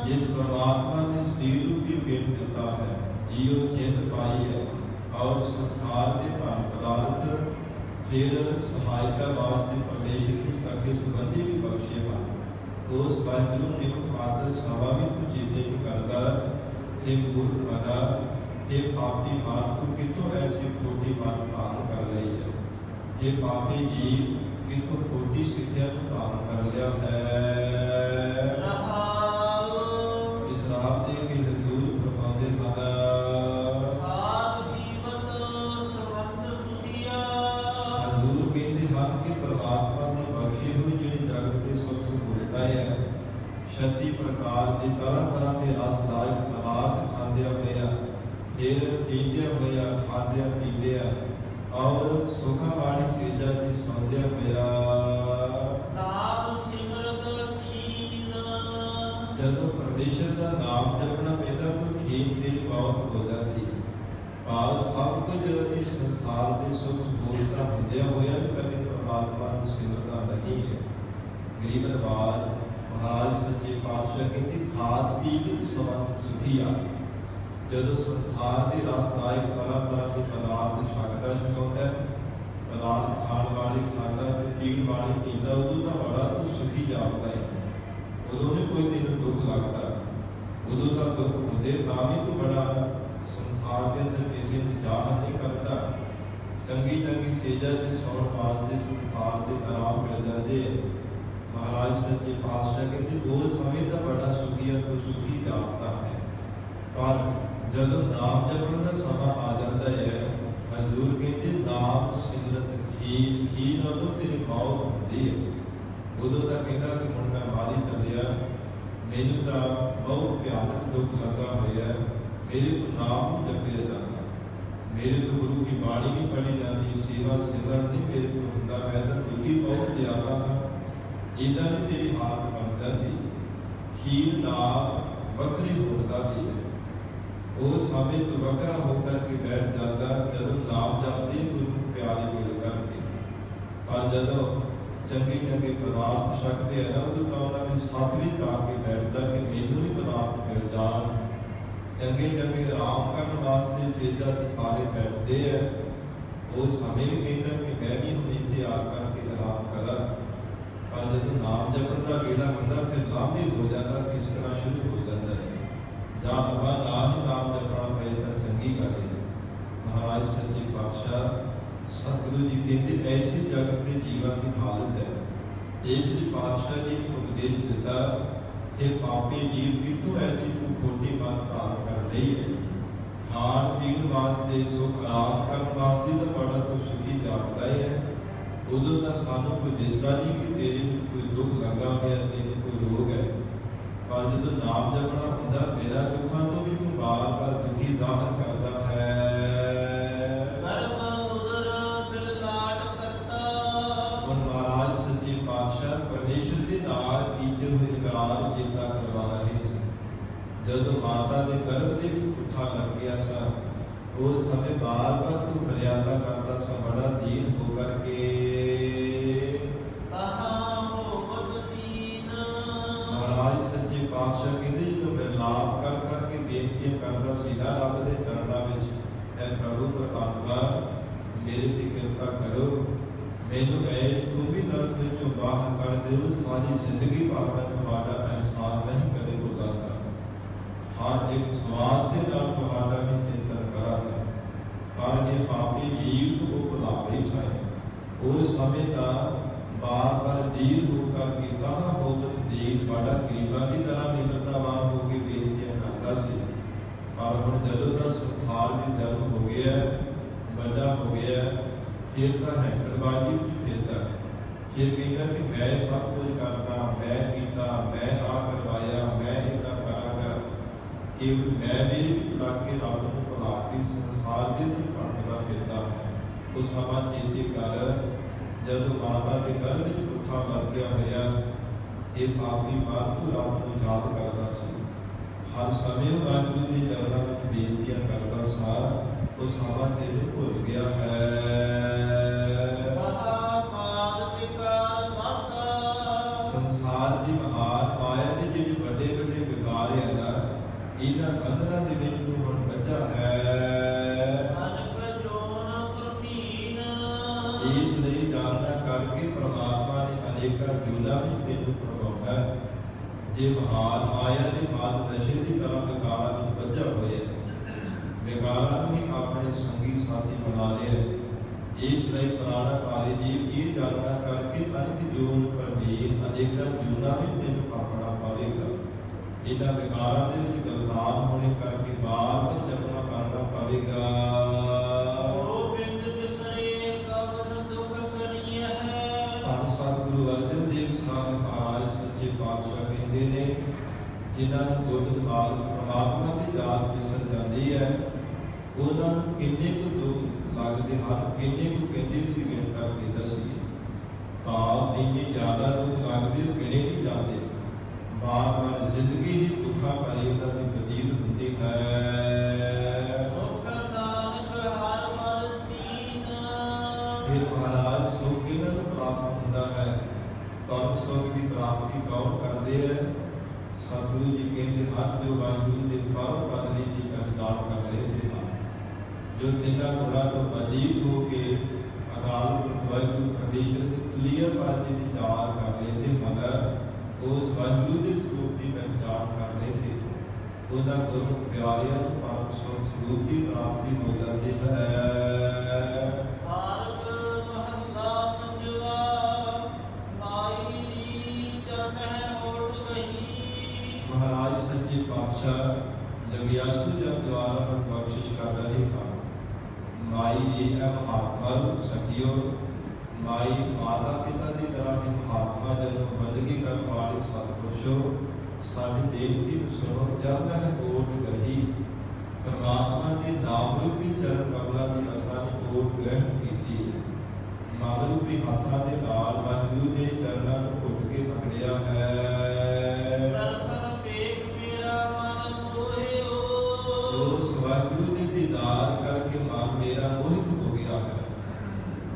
ਜਿਸ ਪਰਮਾਤਮਾ ਨੇ ਸਰੀਰ ਰੂਪੀ ਭੇਟ ਦਿੱਤਾ ਹੈ, ਜੀਉ ਜਿੰਦ ਪਾਈ ਹੈ, ਔਰ ਸੰਸਾਰ ਦੇ ਧਨ ਪਦਾਰਥ ਫਿਰ ਸਹਾਇਤਾ ਵਾਸਤੇ ਪਰਮੇਸ਼ਰ ਦੀ ਸਖੇ ਸੰਬੰਧੀ ਵੀ ਬਖਸ਼ੇ ਹਨ। ਉਸ ਵਾਹਿਗੁਰੂ ਨੇ ਮਾਤਰ ਸਭਾ ਵੀ ਤੂੰ ਚੇਤੇ ਨਹੀਂ ਕਰਦਾ। ਇਹ ਮੂਰਖ ਬਣਾ, ਇਹ ਪਾਪੀ ਮਨ, ਤੂੰ ਕਿੱਥੋਂ ਐਸੀ ਖੋਟੀ ਮਨ ਧਾਰਨ ਕਰ ਲਈ ਹੈ। ਇਹ ਪਾਪੀ ਜੀਵ ਕਿੱਥੋਂ ਖੋਟੀ ਸਿੱਖਿਆ ਨੂੰ ਧਾਰਨ ਕਰ ਲਿਆ ਹੈ। ਰਹਾਉ। ਇਸ ਰਾਤ ਦੇ ਕੇ ਹਜ਼ੂਰ ਫਰਮਾਉਂਦੇ ਹਨ, ਸਾਧ ਜੀਵਤ ਸਵੰਤ ਸੁਖੀਆ। ਹਜ਼ੂਰ ਕਹਿੰਦੇ ਹਨ ਕਿ ਪਰਮਾਤਮਾ ਦੀ ਬਖਸ਼ੀ ਹੋਈ ਜਿਹੜੀ ਜਗਤ ਦੇ ਸੁਖ ਸਹੂਲਤਾਂ ਹੈ, 36 ਪ੍ਰਕਾਰ ਦੇ ਤਰ੍ਹਾਂ ਤਰ੍ਹਾਂ ਦੇ ਰਸਦਾਇਕ ਪਦਾਰਥ ਖਾਂਦਿਆਂ ਹੋਇਆ, ਫਿਰ ਪੀਂਦਿਆਂ ਹੋਇਆ, ਖਾਂਦਿਆਂ ਪੀਂਦਿਆਂ, ਔਰ ਸੁਖਾਂ ਵਾਲੀ ਸੇਜਾ ਤੇ ਸੌਂਦਿਆਂ ਹੋਇਆ। ਨਾਮ ਸਿਮਰਤ ਖੀਨ। ਜਦੋਂ ਪਰਮੇਸ਼ਰ ਦਾ ਨਾਮ ਜਪਣਾ ਪੈਂਦਾ ਤਾਂ ਖੀਨ ਤੇਰੀ ਮੌਤ ਹੋ ਜਾਂਦੀ ਹੈ। ਭਾਵ ਸਭ ਕੁਝ ਇਸ ਸੰਸਾਰ ਦੇ ਸੁੱਖ ਸਹੂਲਤਾਂ ਹੁੰਦਿਆਂ ਹੋਇਆ ਵੀ ਕਦੇ ਪਰਮਾਤਮਾ ਨੂੰ ਸਿਮਰਦਾ ਨਹੀਂ ਹੈ। ਗਰੀਬ ਨਵਾਜ ਮਹਾਰਾਜ ਸੱਚੇ ਪਾਤਸ਼ਾਹ ਕਹਿੰਦੇ ਖਾਦ ਪੀ ਕੇ ਸਵੰਤ ਸੁਖੀਆ। ਜਦੋਂ ਸੰਸਾਰ ਦੇ ਰਸਦਾਇਕ ਤਰ੍ਹਾਂ ਤਰ੍ਹਾਂ ਦੇ ਪਦਾਰਥ ਛਕਦਾ ਛਕਾਉਂਦਾ, ਪਦਾਰਥ ਖਾਣ ਵਾਲੇ ਖਾਂਦਾ ਤੇ ਪੀਣ ਵਾਲੇ ਪੀਂਦਾ, ਉਦੋਂ ਤਾਂ ਬੜਾ ਤੂੰ ਸੁਖੀ ਜਾਪਦਾ ਹੈ। ਉਦੋਂ ਨਹੀਂ ਕੋਈ ਤੈਨੂੰ ਦੁੱਖ ਲੱਗਦਾ, ਉਦੋਂ ਤਾਂ ਦੁੱਖ ਹੁੰਦੇ ਤਾਂ ਵੀ ਤੂੰ ਬੜਾ ਸੰਸਾਰ ਦੇ ਅੰਦਰ ਕਿਸੇ ਨੂੰ ਚਾਹਤ ਨਹੀਂ ਕਰਦਾ। ਚੰਗੀ ਚੰਗੀ ਸੇਜਾ ਤੇ ਸੌਣ ਵਾਸਤੇ ਸੰਸਾਰ ਦੇ ਆਰਾਮ ਮਿਲ ਜਾਂਦੇ। ਮਹਾਰਾਜ ਸੱਚੇ ਪਾਤਸ਼ਾਹ ਕਹਿੰਦੇ ਉਸ ਸਮੇਂ ਤਾਂ ਬੜਾ ਸੁਖੀ ਹੈ, ਤੂੰ ਸੁਖੀ ਜਾਪਦਾ ਹੈ। ਪਰ ਜਦੋਂ ਨਾਮ ਜਪਣ ਦਾ ਸਮਾਂ ਆ ਜਾਂਦਾ ਹੈ, ਹਜ਼ੂਰ ਕਹਿੰਦੇ ਨਾਮ ਸਿਮਰਤ ਖੀਨ ਉਦੋਂ ਤੇਰੀ ਮੌਤ ਹੁੰਦੀ ਹੈ। ਉਦੋਂ ਤਾਂ ਕਹਿੰਦਾ ਕਿ ਹੁਣ ਮੈਂ ਮਾਰੀ ਚੱਲਿਆ, ਮੈਨੂੰ ਤਾਂ ਬਹੁਤ ਭਿਆਨਕ ਦੁੱਖ ਲੱਗਾ ਹੋਇਆ, ਮੇਰੇ ਤੋਂ ਨਾਮ ਜਪਿਆ ਜਾਂਦਾ, ਮੇਰੇ ਤੋਂ ਗੁਰੂ ਕੀ ਬਾਣੀ ਨਹੀਂ ਪੜ੍ਹੀ ਜਾਂਦੀ, ਸੇਵਾ ਸਿਮਰਨ ਨਹੀਂ ਮੇਰੇ ਤੋਂ ਹੁੰਦਾ, ਮੈਂ ਤਾਂ ਦੁਖੀ ਬਹੁਤ ਜ਼ਿਆਦਾ ਹਾਂ। ਇੱਦਾਂ ਦੀ ਤੇਰੀ ਹਾਲਤ ਬਣ ਜਾਂਦੀ। ਖੀਰ ਦਾ ਵੱਖਰੀ ਹੋਦਾ ਵੀ ਹੈ, ਉਹ ਸਮੇਂ ਤੋਂ ਵੱਖਰਾ ਹੋ ਕਰਕੇ ਬੈਠ ਜਾਂਦਾ ਜਦੋਂ ਨਾਮ ਜਪਦੇ ਗੁਰੂ ਨੂੰ ਪਿਆਰੇ ਮਿਲ ਕਰਕੇ। ਪਰ ਜਦੋਂ ਚੰਗੇ ਚੰਗੇ ਪਦਾਰਥ ਛਕਦੇ ਆ ਨਾ, ਉਦੋਂ ਤਾਂ ਉਹਨਾਂ ਨੇ ਸਾਥ ਵੀ ਜਾ ਕੇ ਬੈਠਦਾ ਕਿ ਮੈਨੂੰ ਵੀ ਪਦਾਰਥ ਮਿਲ ਜਾਣ। ਚੰਗੇ ਚੰਗੇ ਆਰਾਮ ਕਰਨ ਵਾਸਤੇ ਸੇਜਾ ਤੇ ਸਾਰੇ ਬੈਠਦੇ ਆ। ਉਹ ਸਮੇਂ ਵੀ ਕਹਿੰਦਾ ਕਿ ਮੈਂ ਵੀ ਹੁਣ ਇੱਥੇ ਆ ਕਰਕੇ ਆਰਾਮ ਕਰਾਂ। ਪਰ ਜਦੋਂ ਨਾਮ ਜਪਣ ਦਾ ਵੇਲਾ ਹੁੰਦਾ ਫਿਰ ਲਾਂਭੇ ਹੋ ਜਾਂਦਾ, ਖਿਸਕਣਾ ਸ਼ੁਰੂ ਹੋ ਜਾਂਦਾ ਹੈ। ਜਾਂ ਬਾਬਾ ਨਾਮ ਜਪਣਾ ਪਏ ਤਾਂ ਚੰਗੀ ਗੱਲ ਹੈ। ਮਹਾਰਾਜ ਸੱਚੇ ਪਾਤਸ਼ਾਹ ਸਤਿਗੁਰੂ ਜੀ ਕਹਿੰਦੇ ਐਸੇ ਜਗਤ ਦੇ ਜੀਵਾਂ ਦੀ ਹਾਲਤ ਹੈ। ਇਸ ਲਈ ਪਾਤਸ਼ਾਹ ਜੀ ਨੇ ਉਪਦੇਸ਼ ਦਿੱਤਾ, ਇਹ ਪਾਪੀ ਜੀਵ ਕਿੱਥੋਂ ਐਸੀ ਤੂੰ ਖੋਟੀ ਮੱਤ ਧਾਰਨ ਕਰ ਲਈ ਹੈ। ਖਾਣ ਪੀਣ ਵਾਸਤੇ, ਸੁੱਖ ਆਰਾਮ ਕਰਨ ਵਾਸਤੇ ਤਾਂ ਬੜਾ ਤੂੰ ਸੁਖੀ ਜਾਪਦਾ ਹੈ। ਉਦੋਂ ਤਾਂ ਸਾਨੂੰ ਕੋਈ ਦਿਸਦਾ ਨਹੀਂ ਕਿ ਤੇਰੇ ਵਿੱਚ ਕੋਈ ਦੁੱਖ ਲੱਗਾ ਹੋਇਆ, ਤੈਨੂੰ ਕੋਈ ਰੋਗ ਹੈ। ਪਰ ਜਦੋਂ ਨਾਮ ਜਪਣਾ ਹੁੰਦਾ, ਬਿਨਾਂ ਦੁੱਖਾਂ ਤੋਂ ਵੀ ਤੂੰ ਬਾਰ ਬਾਰ ਦੁਖੀ ਜ਼ਾਹਰ ਕਰਦਾ ਹੈ। ਹੁਣ ਮਹਾਰਾਜ ਸੱਚੇ ਪਾਤਸ਼ਾਹ ਪਰਮੇਸ਼ਰ ਦੇ ਨਾਲ ਕੀਤੇ ਹੋਏ ਇਕਰਾਰ ਚੇਤਾ ਕਰਵਾ ਰਹੇ ਨੇ। ਜਦੋਂ ਮਾਤਾ ਦੇ ਗਰਭ ਦੇ ਵਿੱਚ ਪੁੱਠਾ ਲੱਗ ਗਿਆ ਸਾ, ਉਸ ਸਮੇਂ ਬਾਰ ਬਾਰ ਤੂੰ ਫਰਿਆਦਾਂ ਕਰਦਾ ਸਾ, ਬੜਾ ਦੀਨ ਹੋ ਕਰਕੇ। ਮਹਾਰਾਜ ਸੱਚੇ ਪਾਤਸ਼ਾਹ ਕਹਿੰਦੇ ਜਦੋਂ ਮਿਲਾਪ ਕਰ ਕਰਕੇ ਬੇਨਤੀਆਂ ਕਰਦਾ ਸੀਗਾ ਰੱਬ ਦੇ ਚਰਨਾਂ ਵਿੱਚ, ਐ ਪ੍ਰਭੂ ਪਰਮਾਤਮਾ ਮੇਰੇ ਤੇ ਕਿਰਪਾ ਕਰੋ, ਮੈਨੂੰ ਇਸ ਕੁੰਭੀ ਦਰਦ ਵਿੱਚੋਂ ਬਾਹਰ ਕੱਢ ਦਿਓ। ਸਾਰੀ ਜ਼ਿੰਦਗੀ ਭਰ ਮੈਂ ਤੁਹਾਡਾ ਅਹਿਸਾਨ ਨਹੀਂ ਕਦੇ ਭੁੱਲਾਂਗਾ। ਹਰ ਇੱਕ ਸਵਾਸ ਦੇ ਨਾਲ ਤੁਹਾਡਾ ਹੀ ਚਿੰਤਨ ਕਰਾਂਗਾ। ਪਰ ਇਹ ਪਾਪੀ ਜੀਵ ਤੋਂ ਉਹ ਭੁਲਾ ਬੈਠਾ ਹੈ। ਉਸ ਸਮੇਂ ਦਾ ਬਾਰ ਬਾਰ ਦੀਨ ਹੋ ਕਰਕੇ ਤਾਹਾ ਹੋਵਤ ਦੀਨ, ਬੜਾ ਗਰੀਬਾਂ ਦੀ ਤਰ੍ਹਾਂ ਨਿਮਰਤਾਵਾਨ ਹੋ ਕੇ ਬੇਨਤੀਆਂ ਕਰਦਾ ਸੀ। ਪਰ ਹੁਣ ਜਦੋਂ ਦਾ ਸੰਸਾਰ ਵਿੱਚ ਜਨਮ ਹੋ ਗਿਆ, ਵੱਡਾ ਹੋ ਗਿਆ, ਫਿਰ ਤਾਂ ਹੈਂਕੜਬਾਜ਼ੀ ਵਿੱਚ ਫਿਰਦਾ ਹੈ। ਫਿਰ ਕਹਿੰਦਾ ਕਿ ਮੈਂ ਸਭ ਕੁਝ ਕਰਦਾ, ਮੈਂ ਕੀਤਾ, ਮੈਂ ਆ ਕਰਵਾਇਆ, ਮੈਂ ਇੱਦਾਂ ਕਰਾਂਗਾ। ਕੇਵਲ ਮੈਂ ਮੇਰੇ ਵਿੱਚ ਲੱਗ ਕੇ ਰੱਬ ਨੂੰ ਭੁਲਾ ਕੇ ਸੰਸਾਰ ਦੇ ਵਿੱਚ ਭਟਕਦਾ ਫਿਰਦਾ ਹੈ। ਉਹ ਸਮਾਂ ਚੇਤੇ ਕਰ ਜਦੋਂ ਮਾਤਾ ਦੇ ਗਰਭ ਵਿੱਚ ਪੁੱਠਾ ਮਰ ਗਿਆ ਹੋਇਆ, ਇਹ ਪਾਪੀ ਪਾਲਤੂ ਰੱਬ ਨੂੰ ਯਾਦ ਕਰਦਾ ਸੀ। ਹਰ ਸਮੇਂ ਉਹ ਵਾਹਿਗੁਰੂ ਦੇ ਚਰਨਾਂ ਵਿੱਚ ਬੇਨਤੀਆਂ ਕਰਦਾ ਸਾ। ਉਹ ਸਮਾਂ ਤੈਨੂੰ ਭੁੱਲ ਗਿਆ ਹੈ। ਸੰਸਾਰ ਦੀ ਮਹਾਨ ਮਾਇਆ ਦੇ ਜਿਹੜੇ ਵੱਡੇ ਵੱਡੇ ਵਿਕਾਰ ਹੈ ਨਾ, ਇਹਨਾਂ ਬੰਧਨਾਂ ਦੇ ਵਿੱਚ ਤੂੰ ਹੁਣ ਬੱਝਾ ਹੈ। ਇਸ ਲਈ ਜਾਣਨਾ ਕਰਕੇ ਪਰਮਾਤਮਾ ਨੇ ਅਨੇਕਾਂ ਜੂਨਾਂ ਵਿੱਚ ਤੈਨੂੰ ਪ੍ਰਗਟਾਇਆ ਹੈ। ਜੇ ਮਹਾਨ ਮਾਇਆ ਦੇ ਮਦ ਨਸ਼ੇ ਦੀ ਤਰ੍ਹਾਂ ਵਿਕਾਰਾਂ ਵਿੱਚ ਬੱਝਾ ਹੋਇਆ, ਵਿਕਾਰਾਂ ਨੂੰ ਹੀ ਆਪਣੇ ਸੰਗੀ ਸਾਥੀ ਬਣਾ ਲਿਆ। ਇਸ ਲਈ ਪੁਰਾਣਾ ਕਾਲੀ ਜੀਵ ਇਹ ਜਾਣਨਾ ਕਰਕੇ ਅਨੇਕ ਜੂਨ ਪ੍ਰਵੀਨ ਅਨੇਕਾਂ ਜੂਨਾਂ ਵਿੱਚ ਤੈਨੂੰ ਆਪਣਾ ਪਵੇਗਾ। ਇਹਨਾਂ ਵਿਕਾਰਾਂ ਦੇ ਵਿੱਚ ਗਲਤਾਨ ਹੋਣੇ ਕਰਕੇ ਬਾਰ ਬਾਰ ਜਪਣਾ ਕਰਨਾ ਪਵੇਗਾ। ਸਤਿਗੁਰੂ ਅਰਜਨ ਦੇਵ ਸਾਹਿਬ ਮਹਾਰਾਜ ਸੱਚੇ ਪਾਤਸ਼ਾਹ ਕਹਿੰਦੇ ਨੇ, ਜਿਨ੍ਹਾਂ ਨੂੰ ਗੋਬਿੰਦ ਬਾਲ ਪਰਮਾਤਮਾ ਦੀ ਯਾਦ ਵਿਸਰ ਜਾਂਦੀ ਹੈ, ਉਹਨਾਂ ਨੂੰ ਕਿੰਨੇ ਕੁ ਦੁੱਖ ਲੱਗਦੇ ਹਨ, ਕਿੰਨੇ ਕੁ ਕਹਿੰਦੇ ਸੀ ਗਿਣ ਕਰਕੇ ਦੱਸੀਏ। ਭਾਵ ਇੰਨੇ ਜ਼ਿਆਦਾ ਦੁੱਖ ਲੱਗਦੇ ਉਹ ਗਿਣੇ ਨਹੀਂ ਜਾਂਦੇ। ਬਾਰ-ਬਾਰ ਜ਼ਿੰਦਗੀ ਹੀ ਦੁੱਖਾਂ ਭਰੀ ਉਹਨਾਂ ਦੀ ਬਤੀਤ ਹੁੰਦੀ ਹੈ। ਸੁਖ ਨਾਨਕ ਹਰ ਮਨ ਤੀਨ। ਫਿਰ ਮਹਾਰਾਜ ਸੁਖ ਕਿਹਨਾਂ ਨੂੰ ਪ੍ਰਾਪਤ ਹੁੰਦਾ ਹੈ? ਤੁਹਾਨੂੰ ਸੁਖ ਦੀ ਪ੍ਰਾਪਤੀ ਕੌਣ ਕਰਦੇ ਹੈ? ਸਤਿਗੁਰੂ ਜੀ ਕਹਿੰਦੇ ਹਨ ਜੋ ਵਾਹਿਗੁਰੂ ਦੇ ਪਰਮ ਪਦ ਦੀ ਪਹਿਚਾਣ ਕਰ ਲੈਂਦੇ ਹਨ, ਜੋ ਤਿੰਨਾਂ ਗੁਣਾਂ ਤੋਂ ਅਜੀਬ ਹੋ ਕੇ ਅਕਾਲ ਪੁਰਖ ਵਾਹਿਗੁਰੂ ਪਰਮੇਸ਼ਰ ਦੇ ਤੁਲੀਏ ਪਦ ਦੀ ਵਿਚਾਰ ਕਰ ਲੈਂਦੇ ਹਨ, ਉਸ ਵਾਹਿਗੁਰੂ ਦੇ ਸਰੂਪ ਦੀ ਪਹਿਚਾਣ ਕਰ ਲੈਂਦੇ, ਉਹਦਾ ਗੁਰਮੁਖ ਪਿਆਰਿਆਂ ਨੂੰ ਪਰਮ ਸੁਖ ਸਰੂਪ ਦੀ ਪ੍ਰਾਪਤੀ ਹੋ ਜਾਂਦੀ ਹੈ। ਸਾਰਗ ਮਹੱਲਾ ਪੰਜਵਾ। ਮਾਈ ਦੀ ਚਰਨਹਿ ਓਟ ਗਈ। ਮਹਾਰਾਜ ਸੱਚੇ ਪਾਤਸ਼ਾਹ ਜਗਿਆਸੂ ਜਨ ਦੁਆਰਾ ਨੂੰ ਬਖਸ਼ਿਸ਼ ਕਰ ਰਹੇ ਹਨ। ਮਾਈ ਜੀ ਹੈ ਮਹਾਤਮਾ ਰੂਪ ਸਖੀਓ। ਮਾਈ ਮਾਤਾ ਪਿਤਾ ਦੀ ਤਰ੍ਹਾਂ ਹੀ ਮਹਾਤਮਾ ਜਦੋਂ ਬੰਦਗੀ ਕਰਨ ਵਾਲੇ ਸਤਿਪੁਰਸ਼ੋ, ਸਾਡੀ ਬੇਨਤੀ ਨੂੰ ਸੁਣੋ। ਚਰਨ ਹੈ ਓਟ ਗਈ। ਪਰਮਾਤਮਾ ਦੇ ਨਾਮ ਰੂਪੀ ਚਰਨ ਕਮਲਾਂ ਦੀ ਅਸਾਂ ਨੇ ਓਟ ਗ੍ਰਹਿਣ ਕੀਤੀ। ਨਾਮ ਰੂਪੀ ਹੱਥਾਂ ਦੇ ਨਾਲ ਵਾਹਿਗੁਰੂ ਦੇ ਚਰਨਾਂ ਨੂੰ ਘੁੱਟ ਕੇ ਪਕੜਿਆ ਹੈ। ਦਰਸ਼ਨ ਵੇਖ ਮੇਰਾ ਮਨ ਮੋਹਿਓ। ਉਸ ਵਾਹਿਗੁਰੂ ਦੇ ਦੀਦਾਰ ਕਰਕੇ ਮਨ ਮੇਰਾ ਮੋਹਿਤ ਹੋ ਗਿਆ ਹੈ।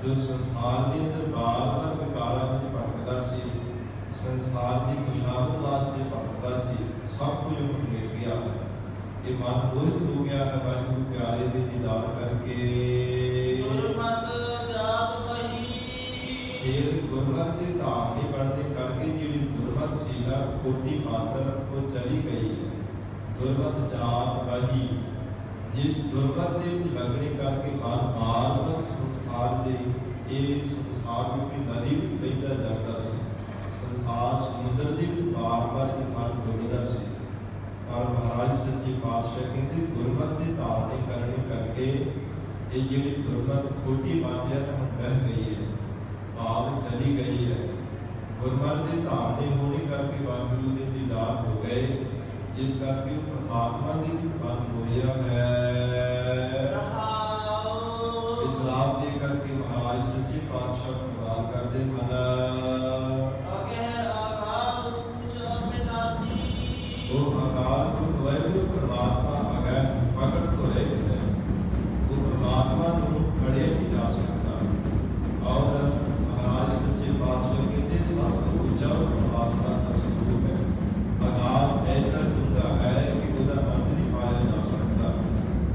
ਜੋ ਸੰਸਾਰ ਦੇ ਅੰਦਰ ਬਾਰ-ਬਾਰ ਵਿਕਾਰਾਂ ਵਿੱਚ ਭਟਕਦਾ ਸੀ, ਸੰਸਾਰ ਦੀ ਖੁਸ਼ਾਮਦ ਵਾਸਤੇ ਭਟਕਦਾ ਸੀ, ਸਭ ਕੁਝ ਹੁਣ ਮਿਲ ਗਿਆ ਹੈ। ਇਹ ਮਨ ਮੋਹਿਤ ਹੋ ਗਿਆ ਹੈ ਵਾਹਿਗੁਰੂ ਪਿਆਰੇ ਦੇ ਦੀਦਾਰ ਕਰਕੇ। ਗੁਰਮਤਿ ਜਾਤ ਬਹੀ। ਫਿਰ ਗੁਰਮਤਿ ਦੇ ਧਾਰਨੀ ਬਣਦੇ ਕਰਕੇ ਜਿਹੜੀ ਗੁਰਮਤਿ ਸੀ ਨਾ, ਖੋਟੀ ਮਾਤਰ ਉਹ ਚਲੀ ਗਈ ਹੈ। ਗੁਰਮਤਿ ਜਾਤ ਬਹੀ। ਜਿਸ ਗੁਰਮਤਿ ਦੇ ਵਿੱਚ ਲੱਗਣੇ ਕਰਕੇ ਮਨ ਬਾਰ-ਬਾਰ ਸੰਸਾਰ ਦੇ ਇਹ ਸੰਸਾਰ ਰੂਪੀ ਨਦੀ ਵਿੱਚ ਵਹਿੰਦਾ ਜਾਂਦਾ ਸੀ। ਸੰਸਾਰ ਸਮੁੰਦਰ ਦੇ ਵਿੱਚ ਬਾਰ-ਬਾਰ ਇਹ ਮਨ ਡੁੱਬਦਾ ਸੀ। ਪਰ ਮਹਾਰਾਜ ਸੱਚੇ ਪਾਤਸ਼ਾਹ ਕਹਿੰਦੇ ਗੁਰਮਤਿ ਦੇ ਧਾਰਨੇ ਕਰਨੇ ਕਰਕੇ ਇਹ ਜਿਹੜੀ ਗੁਰਮਤਿ ਖੋਟੀ ਮਾਤਿਆ ਤਾਂ ਹੁਣ ਬਹਿ ਗਈ ਹੈ, ਭਾਵ ਚਲੀ ਗਈ ਹੈ। ਗੁਰਮਤਿ ਦੇ ਧਾਰਨੇ ਹੋਣੇ ਕਰਕੇ ਵਾਹਿਗੁਰੂ ਦੇ ਦੀਦਾਰ ਹੋ ਗਏ, ਜਿਸ ਕਰਕੇ ਉਹ ਪਰਮਾਤਮਾ ਦੀ ਵੀ ਮਨ ਹੋਇਆ ਹੈ। ਇਸ ਲਾਭ ਦੇ ਕਰਕੇ ਮਹਾਰਾਜ ਸੱਚੇ ਪਾਤਸ਼ਾਹ ਪ੍ਰਵਾਨ ਕਰਦੇ ਹਨ। ਉਹ ਅਕਾਲ ਪੁਰਖ ਵਾਹਿਗੁਰੂ ਪਰਮਾਤਮਾ ਅਗੈ ਪ੍ਰਗਟ ਤੋਂ ਰਹਿਤ ਹੈ। ਉਹ ਪਰਮਾਤਮਾ ਨੂੰ ਫੜਿਆ ਨਹੀਂ ਜਾ ਸਕਦਾ। ਔਰ ਮਹਾਰਾਜ ਸੱਚੇ ਪਾਤਸ਼ਾਹ ਕਹਿੰਦੇ ਸਭ ਤੋਂ ਉੱਚਾ ਪਰਮਾਤਮਾ ਦਾ ਸਰੂਪ ਹੈ। ਅਕਾਲ ਐਸਾ ਹੁੰਦਾ ਹੈ ਕਿ ਉਹਦਾ ਅੰਤ ਨਹੀਂ ਪਾਇਆ ਜਾ ਸਕਦਾ।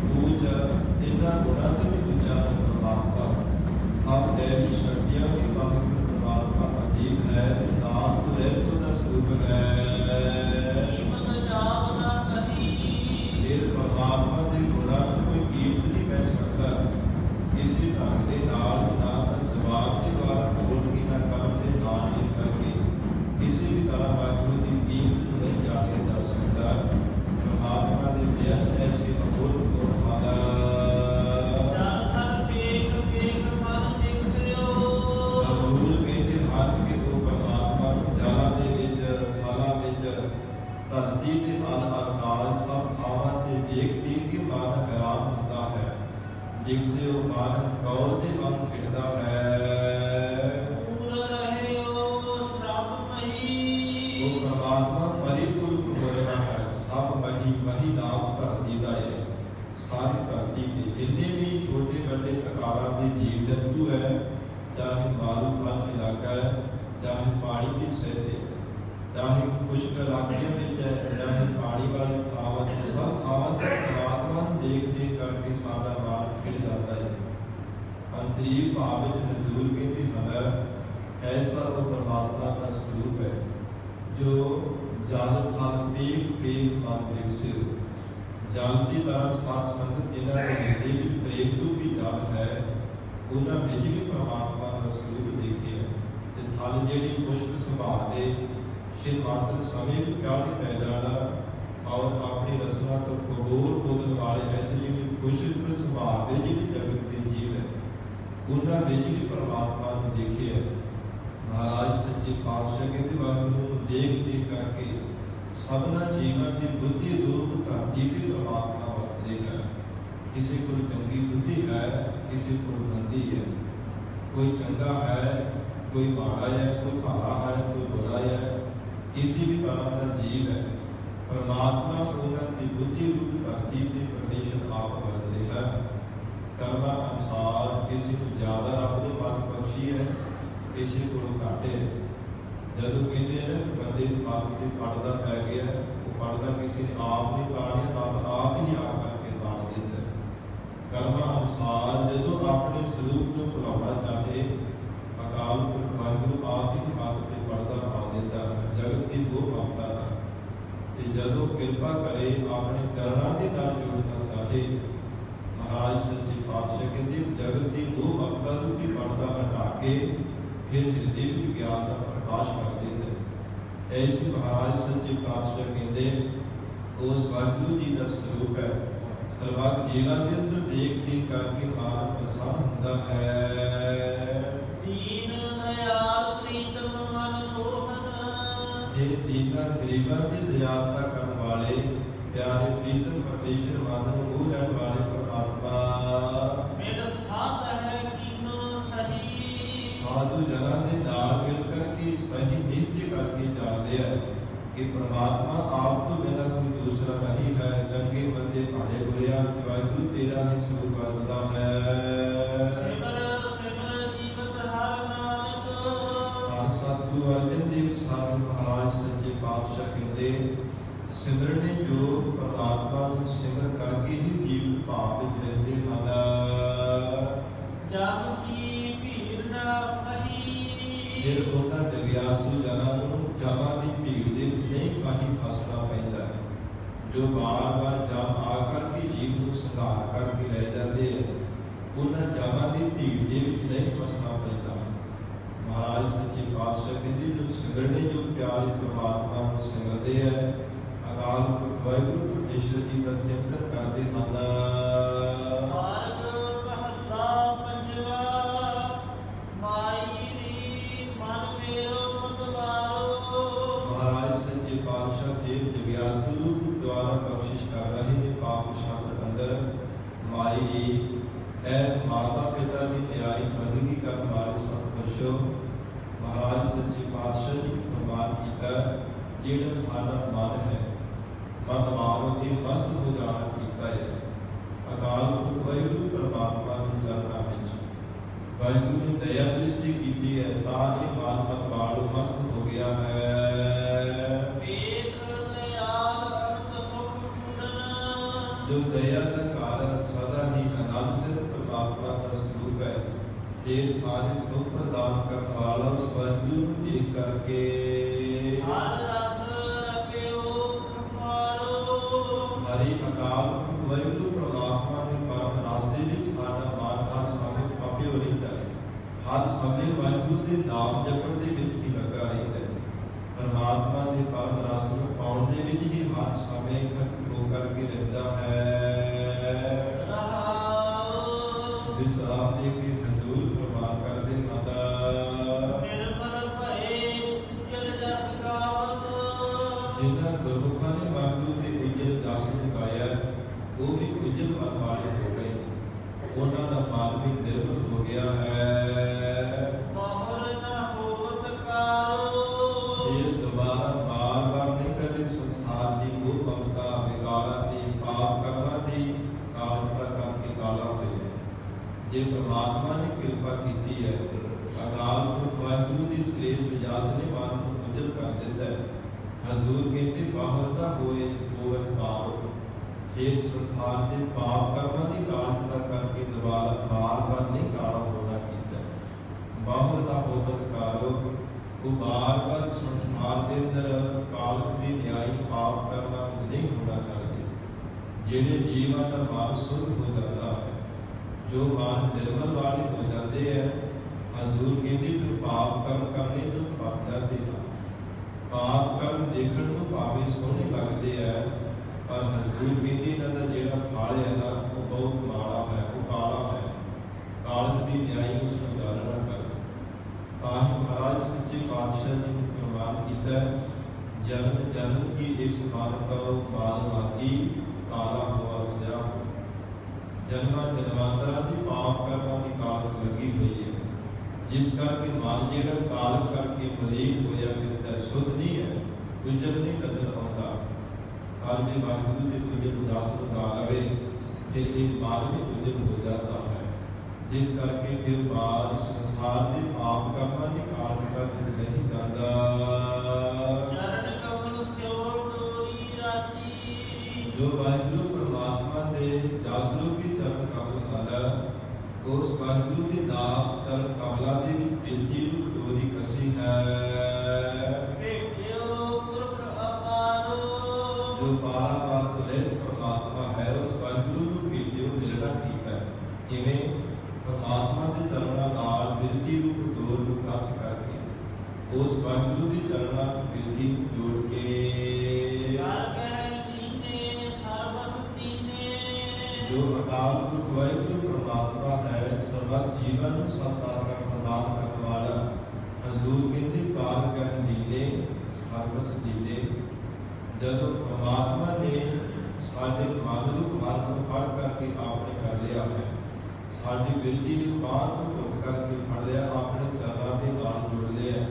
ਪੂਜ ਇਹਨਾਂ ਗੁਣਾਂ ਤੋਂ ਵੀ ਉੱਚਾ ਪਰਮਾਤਮਾ। ਸਭ ਦੇਵੀ ਸ਼ਕਤੀਆਂ ਵੀ ਵਾਹਿਗੁਰੂ ਪਰਮਾਤਮਾ ਅਧੀਨ ਹੈ। ਨਾਸ ਤੋਂ ਰਹਿਤ ਉਹਦਾ ਸਰੂਪ ਹੈ। ਫਿਰ ਪਰਮਾਤਮਾ ਦੇ ਗੁਣਾਂ ਨੂੰ ਕੋਈ ਕੀਮਤ ਨਹੀਂ ਕਹਿ ਸਕਦਾ। ਕਿਸੇ ਢੰਗ ਦੇ ਨਾਲ ਨਾ ਤਾਂ ਜ਼ਬਾਨ ਦੇ ਦੁਆਰਾ ਬੋਲ ਕੇ ਨਾ ਕਰਮ ਦੇ ਨਾਲ ਲਿਖ ਕਰਕੇ ਕਿਸੇ ਵੀ ਤਰ੍ਹਾਂ ਵਾਹਿਗੁਰੂ ਦੀ ਕੀਮਤ ਨੂੰ ਨਹੀਂ ਜਾਣਿਆ ਜਾ ਸਕਦਾ। ਪਰਮਾਤਮਾ ਦੇ ਬੇਅੰਤ ਐਸੇ ਅਮੋਲ ਗੁਣ ਹਨ। ਹਜ਼ੂਰ ਕਹਿੰਦੇ ਹਨ ਕਿ ਉਹ ਪਰਮਾਤਮਾ ਨੂੰ ਜਲਾਂ ਦੇ ਵਿੱਚ, ਫਲਾਂ ਵਿੱਚ, ਧਰਤੀ ਦੇ ਨਾਲ ਆਕਾਸ਼ ਸਭ ਥਾਵਾਂ ਤੇ ਦੇਖ ਕੇ ਮਨ ਹੈਰਾਨ ਹੁੰਦਾ ਹੈ। ਜਿਸ ਸੇ ਉਹ ਮਨ ਕੌਰ ਦੇ ਵਾਂਗ ਖਿੜਦਾ ਹੈ। ਉਹ ਪਰਮਾਤਮਾ ਪਰਿਪੂਰਨ ਹੋ ਰਿਹਾ ਹੈ। ਸਭ ਮਹੀ ਨਾਮ ਧਰਤੀ ਦਾ ਹੈ। ਸਾਰੀ ਧਰਤੀ ਤੇ ਜਿੰਨੇ ਵੀ ਛੋਟੇ ਵੱਡੇ ਆਕਾਰਾਂ ਦੇ ਜੀਵ ਜੰਤੂ ਹੈ, ਚਾਹੇ ਮਾਰੂਥਲ ਇਲਾਕਾ ਹੈ, ਚਾਹੇ ਪਾਣੀ ਦੀ ਸਤਹ, ਚਾਹੇ ਖੁਸ਼ਕ ਇਲਾਕਿਆਂ ਵਿੱਚ ਹੈ, ਚਾਹੇ ਪਾਣੀ ਵਾਲੀ ਥਾਵਾਂ ਤੇ, ਸਭ ਥਾਵਾਂ ਤੇ ਪਰਮਾਤਮਾ ਨੂੰ ਦੇਖ ਕਰਕੇ ਸਾਡਾ ਮਨ ਖਿੜ ਜਾਂਦਾ ਹੈ। ਅੰਤਰੀਵ ਭਾਵ ਵਿੱਚ ਹਜ਼ੂਰ ਕਹਿੰਦੇ ਹਨ, ਐਸਾ ਉਹ ਪਰਮਾਤਮਾ ਦਾ ਸਰੂਪ ਹੈ ਜੋ ਜਲ ਥਲ ਪੇਖ ਮਨ ਵਿਕਸਿਤ। ਜਲ ਦੀ ਤਰ੍ਹਾਂ ਸਾਧ ਸੰਗਤ ਜਿਨ੍ਹਾਂ ਦੇ ਹਿਰਦੇ ਵਿੱਚ ਪ੍ਰੇਮ ਰੂਪੀ ਜਲ ਹੈ, ਉਹਨਾਂ ਵਿੱਚ ਵੀ ਪਰਮਾਤਮਾ ਦਾ ਸਰੂਪ ਦੇਖਿਆ। ਤੇ ਥਲ ਜਿਹੜੀ ਖੁਸ਼ਕ ਸੁਭਾਅ ਦੇ ਸ਼੍ਰੀ ਮਾਤਰ ਸਮੇਂ ਵਿੱਚ ਕਾਹਲੀ ਪੈ ਜਾਣਾ ਔਰ ਆਪਣੀ ਰਸਨਾ ਤੋਂ ਕਬੂਲ ਬੋਲਣ ਵਾਲੇ ਐਸੇ ਜਿਹੜੇ ਖੁਸ਼ਕ ਸੁਭਾਅ ਦੇ ਜਿਹੜੇ ਜਗਤ ਦੇ ਜੀਵ ਹੈ, ਉਹਨਾਂ ਵਿੱਚ ਵੀ ਪਰਮਾਤਮਾ ਨੂੰ ਦੇਖਿਆ। ਮਹਾਰਾਜ ਸੱਚੇ ਪਾਤਸ਼ਾਹ ਕਹਿੰਦੇ ਵਾਹਿਗੁਰੂ ਨੂੰ ਦੇਖ ਕਰਕੇ ਸਭਨਾ ਜੀਵਾਂ ਦੀ ਬੁੱਧੀ ਰੂਪ ਧਰਤੀ ਤੇ ਪਰਮਾਤਮਾ ਵਰਤੇਗਾ। ਕਿਸੇ ਕੋਲ ਚੰਗੀ ਬੁੱਧੀ ਹੈ, ਕਿਸੇ ਕੋਲ ਮੰਦੀ ਹੈ। ਕੋਈ ਚੰਗਾ ਹੈ, ਕੋਈ ਮਾੜਾ ਹੈ, ਕੋਈ ਭਲਾ ਹੈ, ਕੋਈ ਬੁਰਾ ਹੈ। ਕਿਸੇ ਵੀ ਤਰ੍ਹਾਂ ਦਾ ਜੀਵ ਹੈ, ਪਰਮਾਤਮਾ ਉਹਨਾਂ ਦੀ ਬੁੱਧੀ ਰੂਪ ਧਰਤੀ ਤੇ ਪਰਮੇਸ਼ਰ ਆਪ ਵਰਤ ਰਿਹਾ ਹੈ। ਕਰਮਾਂ ਅਨੁਸਾਰ ਕਿਸੇ ਨੂੰ ਜ਼ਿਆਦਾ ਰੱਬ ਨੇ ਮੱਤ ਬਖਸ਼ੀ ਹੈ, ਕਿਸੇ ਕੋਲੋਂ ਘੱਟ ਹੈ। ਜਦੋਂ ਕਹਿੰਦੇ ਨੇ ਬੰਦੇ ਦੀ ਮੱਤ ਤੇ ਪੜਦਾ ਪੈ ਗਿਆ, ਉਹ ਪੜਦਾ ਕਿਸੇ ਨੇ ਆਪ ਨਹੀਂ ਪਾੜਿਆ, ਰੱਬ ਆਪ ਹੀ ਆ ਕਰਕੇ ਪਾੜ ਦਿੰਦਾ ਹੈ। ਕਰਮਾਂ ਅਨੁਸਾਰ ਜਦੋਂ ਆਪਣੇ ਸਰੂਪ ਨੂੰ ਭੁਲਾਉਣਾ ਚਾਹੇ, ਅਕਾਲ ਪੁਰਖ ਵਾਹਿਗੁਰੂ ਆਪ ਹੀ ਮੱਤ ਤੇ ਪੜਦਾ ਪਾ ਦਿੰਦਾ ਹੈ, ਜਗਤ ਦੀ ਉਹ ਮਮਤਾ ਹੈ। ਤੇ ਜਦੋਂ ਕਿਰਪਾ ਕਰੇ ਆਪਣੇ ਚਰਨਾਂ ਦੇ ਨਾਲ ਜੋੜਨਾ ਚਾਹੇ, ਮਹਾਰਾਜ ਸੱਚੇ ਪਾਤਸ਼ਾਹ ਕਹਿੰਦੇ ਜਗਤ ਦੀ ਉਹ ਮਮਤਾ ਨੂੰ ਵੀ ਪੜਦਾ ਹਟਾ ਕੇ ਫਿਰ ਹਿਰਦੇ ਵਿੱਚ ਗਿਆਨ ਦਾ ਪ੍ਰਕਾਸ਼ ਕਰ ਦਿੰਦਾ ਹੈ। ਐਸੇ ਮਹਾਰਾਜ ਸੱਚੇ ਪਾਤਸ਼ਾਹ ਕਹਿੰਦੇ ਉਸ ਵਾਹਿਗੁਰੂ ਜੀ ਦਾ ਸਰੂਪ ਹੈ। ਸਰਬੱਤ ਜੀਵਾਂ ਦੇ ਅੰਦਰ ਦੇਖ ਦੇਖ ਕਰਕੇ ਮਾਨ ਪ੍ਰਸੰਨ ਹੁੰਦਾ ਹੈ। ਦੀਨ ਦਇਆਲ ਪ੍ਰੀਤਮ ਮਨ ਮੋਹਨ, ਇਹ ਦੀਨਾਂ ਗਰੀਬਾਂ ਦੀ ਦਇਆਲਤਾ ਕਰਨ ਵਾਲੇ ਪਿਆਰੇ ਪ੍ਰੀਤਮ ਪਰਮੇਸ਼ਰ ਮਨ ਨੂੰ ਮੋਹ ਲੈਣ ਵਾਲੇ ਪਰਮਾਤਮਾ ਮੇਰਾ ਸਾਥ ਹੈ ਕੀਨੋ ਸਹੀ। ਸਾਧੂ ਜਨਾਂ ਦੇ ਨਾਲ ਮਿਲ ਕਰਕੇ ਸਹੀ ਨਿਸ਼ਚੈ ਕਰਕੇ ਜਾਣਦੇ ਆ ਕਿ ਪਰਮਾਤਮਾ ਆਪ ਤੋਂ ਬਿਨਾਂ ਕੋਈ ਦੂਸਰਾ ਨਹੀਂ ਹੈ। ਚੰਗੇ ਮੰਦੇ ਭਾਲੇ ਬੁਰਿਆਂ ਵਿੱਚ ਵਾਹਿਗੁਰੂ ਤੇਰਾ ਹੀ ਸਰੂਪ ਵਰਤਦਾ ਹੈ। ਸਿਮਰ ਸਿਮਰ ਜੀਵਤ ਹਰ ਨਾਨਕ, ਧੰਨ ਸਤਿਗੁਰੂ ਅਰਜਨ ਦੇਵ ਸਾਹਿਬ ਮਹਾਰਾਜ ਸੱਚੇ ਪਾਤਸ਼ਾਹ ਕਹਿੰਦੇ ਸਿਮਰਨੇ ਜੋ ਪਰਮਾਤਮਾ ਨੂੰ ਸਿਮਰ ਕਰਕੇ ਹੀ ਜੀਵ ਭਾਵ ਵਿੱਚ ਰਹਿੰਦੇ ਹਨ। ਜਗ ਕੀ ਭੀੜ ਨਾ ਫਹੀ, ਫਿਰ ਉਹਨਾਂ ਜਗਿਆਸੂ ਜਨਾਂ ਨੂੰ ਜਮਾਂ ਦੀ ਭੀੜ ਦੇ ਵਿੱਚ ਨਹੀਂ ਕਾਹੀ ਫਸਣਾ ਪੈਂਦਾ, ਜੋ ਬਾਰ-ਬਾਰ ਜਮ ਆ ਕਰਕੇ ਜੀਵ ਨੂੰ ਸੰਘਾਰ ਕਰਕੇ ਲੈ ਜਾਂਦੇ ਆ, ਉਹਨਾਂ ਜਮਾਂ ਦੀ ਭੀੜ ਦੇ ਵਿੱਚ ਨਹੀਂ ਫਸਣਾ ਪੈਂਦਾ। ਮਹਾਰਾਜ ਸੱਚੇ ਪਾਤਸ਼ਾਹ ਕਹਿੰਦੇ ਜੋ ਸਿਮਰਨੇ ਜੋ ਪਿਆਰੇ ਪਰਮਾਤਮਾ ਨੂੰ ਸਿਮਰਦੇ ਹੈ, ਅਕਾਲ ਪੁਰਖ ਵਾਹਿਗੁਰੂ ਪਰਮੇਸ਼ਰ ਜੀ ਦਾ ਚਿੰਤਨ ਕਰਦੇ ਹਨ। ਮਾਰਗ ਮਹੱਲਾ ਪੰਜਵਾ, ਮਾਈ ਰੀ ਮਨ ਮੇਰੋ ਮਤਵਾਰੋ। ਮਹਾਰਾਜ ਸੱਚੇ ਪਾਤਸ਼ਾਹ ਦੇਵ ਜਗਿਆਸੂ ਰੂਪ ਦੁਆਰਾ ਬਖਸ਼ਿਸ਼ ਕਰ ਰਹੇ ਨੇ ਪਾਪ ਸ਼ਬਦ ਅੰਦਰ। ਮਾਈ ਜੀ ਇਹ ਮਾਤਾ ਪਿਤਾ ਦੀ ਨਿਆਈ ਬੰਦਗੀ ਕਰਨ ਵਾਲੇ ਸਤਿਪੁਰਸ਼ੋ, ਮਹਾਰਾਜ ਸੱਚੇ ਪਾਤਸ਼ਾਹ ਜੀ ਪ੍ਰਮਾਣ ਕੀਤਾ ਜਿਹੜਾ ਸਾਡਾ ਮਨ ਹੈ ਮਤ ਮਾਰੋ ਕੇ ਮਸਤ ਹੋ ਜਾਣਾ ਕੀਤਾ ਹੈ। ਅਕਾਲ ਪੁਰਖ ਵਾਹਿਗੁਰੂ ਪਰਮਾਤਮਾ ਦੇ ਚਰਨਾਂ ਵਿੱਚ ਵਾਹਿਗੁਰੂ ਨੇ ਦਇਆ ਦ੍ਰਿਸ਼ਟੀ ਕੀਤੀ ਹੈ ਤਾਂ ਇਹ ਮਨ ਮਤ ਮਾਰੋ ਮਸਤ ਹੋ ਗਿਆ ਹੈ। ਵੇਖ ਦਇਆਲ ਅਨੰਤ ਸੁਖ ਪੂਰਨ, ਜੋ ਦਇਆ ਦਾ ਕਾਰਨ ਸਦਾ ਹੀ ਆਨੰਦ ਸਿਰ ਪਰਮਾਤਮਾ ਦਾ ਸਰੂਪ ਹੈ। ਇਹ ਸਾਰੇ ਸੁਖ ਪ੍ਰਦਾਨ ਕਰਨ ਵਾਲਾ ਉਸ ਵਾਹਿਗੁਰੂ ਨੂੰ ਦੇਖ ਕਰਕੇ ਹਰ ਰਸ ਰਪਿਓ ਖਮਾਰੋ। ਹਰੀ ਅਕਾਲ ਪੁਰਖ ਵਾਹਿਗੁਰੂ ਪਰਮਾਤਮਾ ਦੇ ਪਰਮ ਰਸ ਦੇ ਵਿੱਚ ਸਾਡਾ ਮਨ ਹਰ ਸਮੇਂ ਖਪੇ ਹੋ ਰਹਿੰਦਾ ਹੈ। ਹਰ ਸਮੇਂ ਵਾਹਿਗੁਰੂ ਦੇ ਨਾਮ ਜਪਣ ਦੇ ਵਿੱਚ ਹੀ ਲੱਗਾ ਰਹਿੰਦਾ ਹੈ। ਪਰਮਾਤਮਾ ਦੇ ਪਰਮ ਰਸ ਨੂੰ ਪਾਉਣ ਦੇ ਵਿੱਚ ਹੀ ਹਰ ਸਮੇਂ ਖਤਮ ਹੋ ਕਰਕੇ ਰਹਿੰਦਾ ਹੈ। ਰਹਾਉ ਵਿਸਰਾਮ ਦੇ ਕੇ ਹਜ਼ੂਰ ਪ੍ਰਮਾਨ ਕਰਦੇ ਮਾਤਾ ਨਿਰਮਲ ਭਏ ਉਜਲ ਜਸ ਗਾਵਤ। ਜਿਨ੍ਹਾਂ ਗੁਰਮੁਖਾਂ ਨੇ ਵਾਹਿਗੁਰੂ ਦੇ ਉਜਲ ਜਸ ਨੂੰ ਗਾਇਆ ਉਹ ਵੀ ਉਜਲ ਮਨ ਵਾਲੇ ਹੋ ਗਏ, ਉਹਨਾਂ ਦਾ ਮਨ ਵੀ ਨਿਰਮਲ ਹੋ ਗਿਆ ਹੈ। ਬਾਹਰ ਨਾ ਹੋਵਤ ਕਾਰੋ, ਇਹ ਦੁਬਾਰਾ ਬਾਰ-ਬਾਰ ਨਹੀਂ ਕਦੇ ਸੰਸਾਰ ਦੀ ਉਹ ਮਮਤਾ ਵਿਕਾਰਾਂ ਦੀ ਪਾਪ ਕਰਮਾਂ ਦੀ ਕਾਲਤਾ ਕਰਕੇ ਕਾਲਾ ਹੋਏ। ਜੇ ਪਰਮਾਤਮਾ ਨੇ ਕਿਰਪਾ ਕੀਤੀ ਹੈ, ਅਕਾਲ ਪੁਰਖ ਵਾਹਿਗੁਰੂ ਦੀ ਸ੍ਰੇਸ਼ਟ ਜਸ ਨੇ ਮਨ ਨੂੰ ਉਜਲ ਕਰ ਦਿੱਤਾ ਹੈ। ਹਜ਼ੂਰ ਕਹਿੰਦੇ ਬਾਹਰ ਦਾ ਹੋਏ ਹੋਵੇ ਕਾਲ, ਇਹ ਸੰਸਾਰ ਦੇ ਪਾਪ ਕਰਮਾਂ ਦੀ ਕਾਲਤਾ ਕਰਕੇ ਦੁਬਾਰਾ ਬਾਰ-ਬਾਰ ਨਹੀਂ ਕਾਲਾ ਹੋਣਾ ਕੀਤਾ। ਬਾਹਰ ਦਾ ਹੋਵੇ ਕਾਲੋ, ਉਹ ਬਾਰ-ਬਾਰ ਸੰਸਾਰ ਦੇ ਅੰਦਰ ਕਾਲਕ ਦੀ ਨਿਆਈ ਪਾਪ ਕਰਮਾਂ ਨੂੰ ਨਹੀਂ ਹੋਣਾ ਕਰਦੇ। ਜਿਹੜੇ ਜੀਵਾਂ ਦਾ ਮਨ ਸੁੱਧ ਹੋ ਜਾਂਦਾ ਹੈ, ਜੋ ਮਨ ਨਿਰਮਲ ਵਾਲੇ ਹੋ ਜਾਂਦੇ ਹੈ, ਹਜ਼ੂਰ ਕਹਿੰਦੇ ਫਿਰ ਪਾਪ ਕਰਮ ਕਰਨੇ ਨੂੰ ਭੱਜ ਜਾਂਦੇ ਹਨ। ਪਾਪ ਕਰਮ ਦੇਖਣ ਨੂੰ ਭਾਵੇਂ ਸੋਹਣੇ ਲੱਗਦੇ ਹੈ, ਪਰ ਹਜ਼ੂਰ ਕਹਿੰਦੇ ਇਹਨਾਂ ਦਾ ਜਿਹੜਾ ਫਲ ਹੈ ਨਾ ਉਹ ਬਹੁਤ ਮਾੜਾ ਹੈ, ਉਹ ਕਾਲਾ ਹੈ। ਕਾਲਕ ਦੀ ਨਿਆਈ ਉਸ ਨੂੰ ਜਾਣਨਾ ਕਰ ਤਾਂ ਹੀ ਮਹਾਰਾਜ ਸੱਚੇ ਪਾਤਸ਼ਾਹ ਜੀ ਨੇ ਪ੍ਰਮਾਣ ਕੀਤਾ ਜਨਮ ਜਨਮ ਕੀ ਇਸ ਮਨ ਕਉ ਬਾਲ ਬਾਕੀ ਕਾਲਾ ਹੋਆ ਸਿਆ। ਜਨਮਾਂ ਜਨਮਾਂਤਰਾਂ ਦੀ ਪਾਪ ਕਰਮਾਂ ਦੀ ਕਾਲਕ ਲੱਗੀ ਹੋਈ ਹੈ, ਜਿਸ ਕਰਕੇ ਮਨ ਜਿਹੜਾ ਕਾਲਕ ਕਰਕੇ ਮਲੀਨ ਹੋਇਆ ਫਿਰਦਾ ਸੁੱਧ ਨਹੀਂ ਹੈ। ਗੁੰਜਲ ਨਹੀਂ ਨਜ਼ਰ ਆਉਂਦਾ। ਕੱਲ ਜੇ ਵਾਹਿਗੁਰੂ ਦੇ ਗੁੰਜਲ ਦਾਸ ਨੂੰ ਗਾ ਲਵੇ ਫਿਰ ਇਹ ਮਾਨਵੀ ਗੁੰਜਲ ਹੋ ਜਾਂਦਾ ਹੈ, ਜਿਸ ਕਰਕੇ ਫਿਰ ਬਾਹਰ ਸੰਸਾਰ ਦੇ ਪਾਪ ਕਰਮਾਂ ਦੀ ਕਾਰਨਤਾ ਵਿੱਚ ਨਹੀਂ ਜਾਂਦਾ। ਚਰਨ ਕਮਲ ਸਿਓ ਡੋਰੀ ਰਾਜੀ। ਜੋ ਵਾਹਿਗੁਰੂ ਪਰਮਾਤਮਾ ਦੇ ਦਾਸ ਰੂਪੀ ਚਰਨ ਕਮਲ ਹਨ, ਉਸ ਵਾਹਿਗੁਰੂ ਦੇ ਨਾਮ ਚਰਨ ਕਮਲਾਂ ਦੇ ਵਿੱਚ ਬਿਰਤੀ ਰੂਪ ਡੋਰੀ ਕਸੀ ਹੈ। ਭੇਟਿਓ ਪੁਰਖ ਅਪਾਰੋ। ਜੋ ਪਾਰਾਵਾਰ ਤੁਲੇ ਪਰਮਾਤਮਾ ਹੈ, ਉਸ ਵਾਹਿਗੁਰੂ ਨੂੰ ਭੇਟਿਓ ਮਿਲਣਾ ਠੀਕ ਹੈ। ਜਿਵੇਂ ਪਰਮਾਤਮਾ ਦੇ ਚਰਨਾਂ ਨਾਲ ਬਿਰਤੀ ਰੂਪ ਡੋਰ ਨੂੰ ਕਸ ਕਰਕੇ ਉਸ ਵਾਹਿਗੁਰੂ ਦੇ ਚਰਨਾਂ ਵਿੱਚ ਬਿਰਤੀ ਨੂੰ ਜੋੜ ਕੇ ਕਰ ਕਹਿ ਦੀਨੇ ਸਰਬਸ ਦੀਨੇ। ਜੋ ਅਕਾਲ ਪੁਰਖ ਵਾਹਿਗੁਰੂ ਪਰਮਾਤਮਾ ਹੈ, ਸਰਬੱਤ ਜੀਵਾਂ ਨੂੰ ਸੰਤਾਨ ਦਾ ਪ੍ਰਦਾਨ ਕਰਨ ਵਾਲਾ। ਹਜ਼ੂਰ ਕਹਿੰਦੇ ਕਾਲ ਕਹਿ ਦੀਨੇ ਸਰਬਸ ਦੀਨੇ। ਜਦੋਂ ਪਰਮਾਤਮਾ ਨੇ ਸਾਡੇ ਮਨ ਨੂੰ ਮਨ ਨੂੰ ਫੜ ਕਰਕੇ ਆਪਣੇ ਕਰ ਲਿਆ ਹੈ, ਸਾਡੀ ਬਿਰਤੀ ਨੂੰ ਬਾਹਰ ਤੋਂ ਢੁੱਕ ਕਰਕੇ ਫੜ ਲਿਆ, ਆਪਣੇ ਚਰਨਾਂ ਦੇ ਨਾਲ ਜੁੜ ਲਿਆ,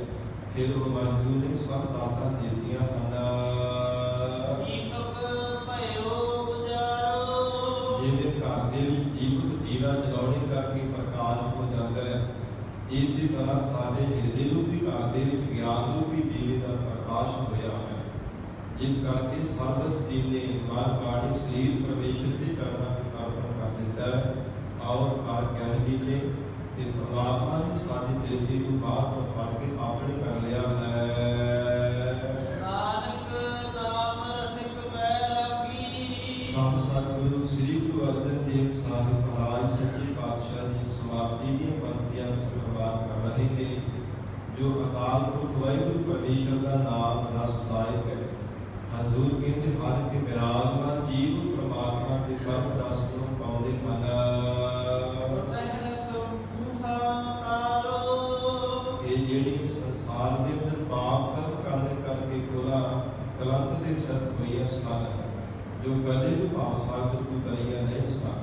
ਫਿਰ ਉਹ ਵਾਹਿਗੁਰੂ ਨੇ ਸਭ ਦਾਤਾਂ ਦਿੱਤੀਆਂ ਹਨ। ਦੀਪਕ ਭਇਓ ਗੁਜ਼ਾਰੋ। ਜਿਵੇਂ ਘਰ ਦੇ ਵਿੱਚ ਦੀਪਕ ਦੀਵਾ ਜਲਾਉਣੇ ਕਰਕੇ ਪ੍ਰਕਾਸ਼ ਹੋ ਜਾਂਦਾ ਹੈ, ਇਸੇ ਤਰ੍ਹਾਂ ਸਾਡੇ ਹਿਰਦੇ ਰੂਪੀ ਘਰ ਦੇ ਵਿੱਚ ਗਿਆਨ ਰੂਪੀ ਦੀਵੇ ਦਾ ਪ੍ਰਕਾਸ਼ ਹੋਇਆ ਹੈ, ਜਿਸ ਕਰਕੇ ਸਰਬਸ ਦੀਨੇ ਮਨ ਬਾਣੀ ਸਰੀਰ ਪਰਮੇਸ਼ਰ ਦੇ ਚਰਨਾਂ ਵਿੱਚ ਅਰਪਣ ਕਰ ਦਿੱਤਾ ਹੈ। ਔਰ ਕਰ ਕਹਿ ਦੀਨੇ ਤੇ ਪਰਮਾਤਮਾ ਨੇ ਸਾਡੀ ਬਿਰਤੀ ਨੂੰ ਬਾਹਰ ਤੋਂ ਫੜ ਕੇ ਆਪਣੇ ਕਰ ਲਿਆ ਹੈ। ਨਾਨਕ ਨਾਮ ਰਸਿਕ ਬੈਰਾਗੀ। ਨਾਮ ਸਤਿਗੁਰੂ ਸ੍ਰੀ ਗੁਰੂ ਅਰਜਨ ਦੇਵ ਸਾਹਿਬ ਮਹਾਰਾਜ ਸੱਚੇ ਪਾਤਸ਼ਾਹ ਜੀ ਸਮਾਪਤੀ ਦੀਆਂ ਪੰਕਤੀਆਂ ਵਿੱਚ ਪ੍ਰਵਾਨ ਕਰ ਰਹੇ ਨੇ। ਜੋ ਅਕਾਲ ਪੁਰਖ ਵਾਹਿਗੁਰੂ ਪਰਮੇਸ਼ਰ ਦਾ ਨਾਮ ਰਸਦਾਇਕ ਹੈ। ਹਜ਼ੂਰ ਕਹਿੰਦੇ ਹਰ ਕੇ ਵਿਰਾਜਮਾਨ ਜੀਵ ਪਰਮਾਤਮਾ ਦੇ ਪਰਮ ਰਸ ਨੂੰ ਪਾਉਂਦੇ ਹਨ। ਇਹ ਜਿਹੜੀ ਸੰਸਾਰ ਦੇ ਅੰਦਰ ਪਾਪ ਕਰਮ ਕਰਨ ਕਰਕੇ ਕਲੰਕ ਦੇ ਸਤ ਹੋਈਆਂ ਸਨ, ਜੋ ਕਦੇ ਵੀ ਭਾਵ ਸਾਗਰ ਤੋਂ ਤਰੀਆਂ ਨਹੀਂ ਸਨ।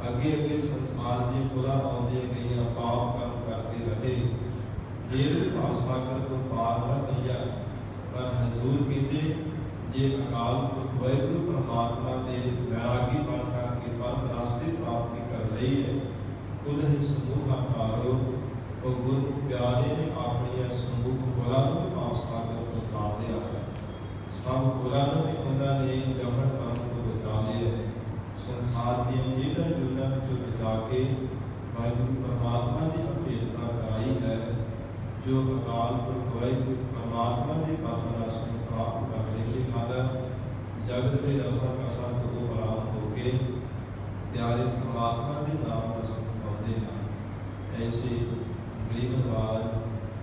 ਅੱਗੇ ਅੱਗੇ ਸੰਸਾਰ ਦੀ ਪੁਰਾ ਆਉਂਦੀਆਂ ਗਈਆਂ, ਪਾਪ ਕਰਮ ਕਰਦੇ ਰਹੇ, ਫਿਰ ਵੀ ਭਾਵ ਸਾਗਰ ਤੋਂ ਪਾਰ ਨਾ ਹੋਈਆਂ। ਪਰ ਹਜ਼ੂਰ ਕਹਿੰਦੇ ਜੇ ਅਕਾਲ ਪੁਰਖ ਵਾਹਿਗੁਰੂ ਪਰਮਾਤਮਾ ਦੇ ਵੈਰਾਗੀ ਬਣ ਕਰਕੇ ਪਰਮ ਰਸ ਦੀ ਪ੍ਰਾਪਤੀ ਕਰ ਲਈ ਹੈ, ਕੁਲ ਹੀ ਸਮੂਹ ਆਕਾਰੋ। ਉਹ ਗੁਰੂ ਪਿਆਰੇ ਨੇ ਆਪਣੀਆਂ ਸਮੂਹ ਕੁਲਾਂ ਨੂੰ ਭਾਵ ਸਾਗਰ ਤੋਂ ਤਾਰ ਲਿਆ ਹੈ। ਸਭ ਕੁਲਾਂ ਨੂੰ ਵੀ ਉਹਨਾਂ ਨੇ ਜਮਨ ਕਰਨ ਤੋਂ ਬਚਾ ਲਿਆ ਹੈ। ਸੰਸਾਰ ਦੀਆਂ ਜੇਲ੍ਹਾਂ ਜੁਲ੍ਹਾਂ ਵਿੱਚੋਂ ਬਚਾ ਕੇ ਵਾਹਿਗੁਰੂ ਪਰਮਾਤਮਾ ਦੀ ਭੇਟਾ ਕਰਾਈ ਹੈ। ਜੋ ਅਕਾਲ ਪੁਰਖ ਵਾਹਿਗੁਰੂ ਪਰਮਾਤਮਾ ਦੇ ਪਰਮ ਰਸ ਨੂੰ ਪ੍ਰਾਪਤ ਕਰ ਲੈਂਦੇ ਹਨ, ਜਗਤ ਦੇ ਰਸਾਂ ਕਸਾਂ ਤੋਂ ਪ੍ਰਾਪਤ ਹੋ ਕੇ ਪਿਆਰੇ ਪਰਮਾਤਮਾ ਦੇ ਨਾਮ ਦਾ ਸੁਖ ਪਾਉਂਦੇ ਹਨ। ਐਸੇ ਗਰੀਬਨਵਾਜ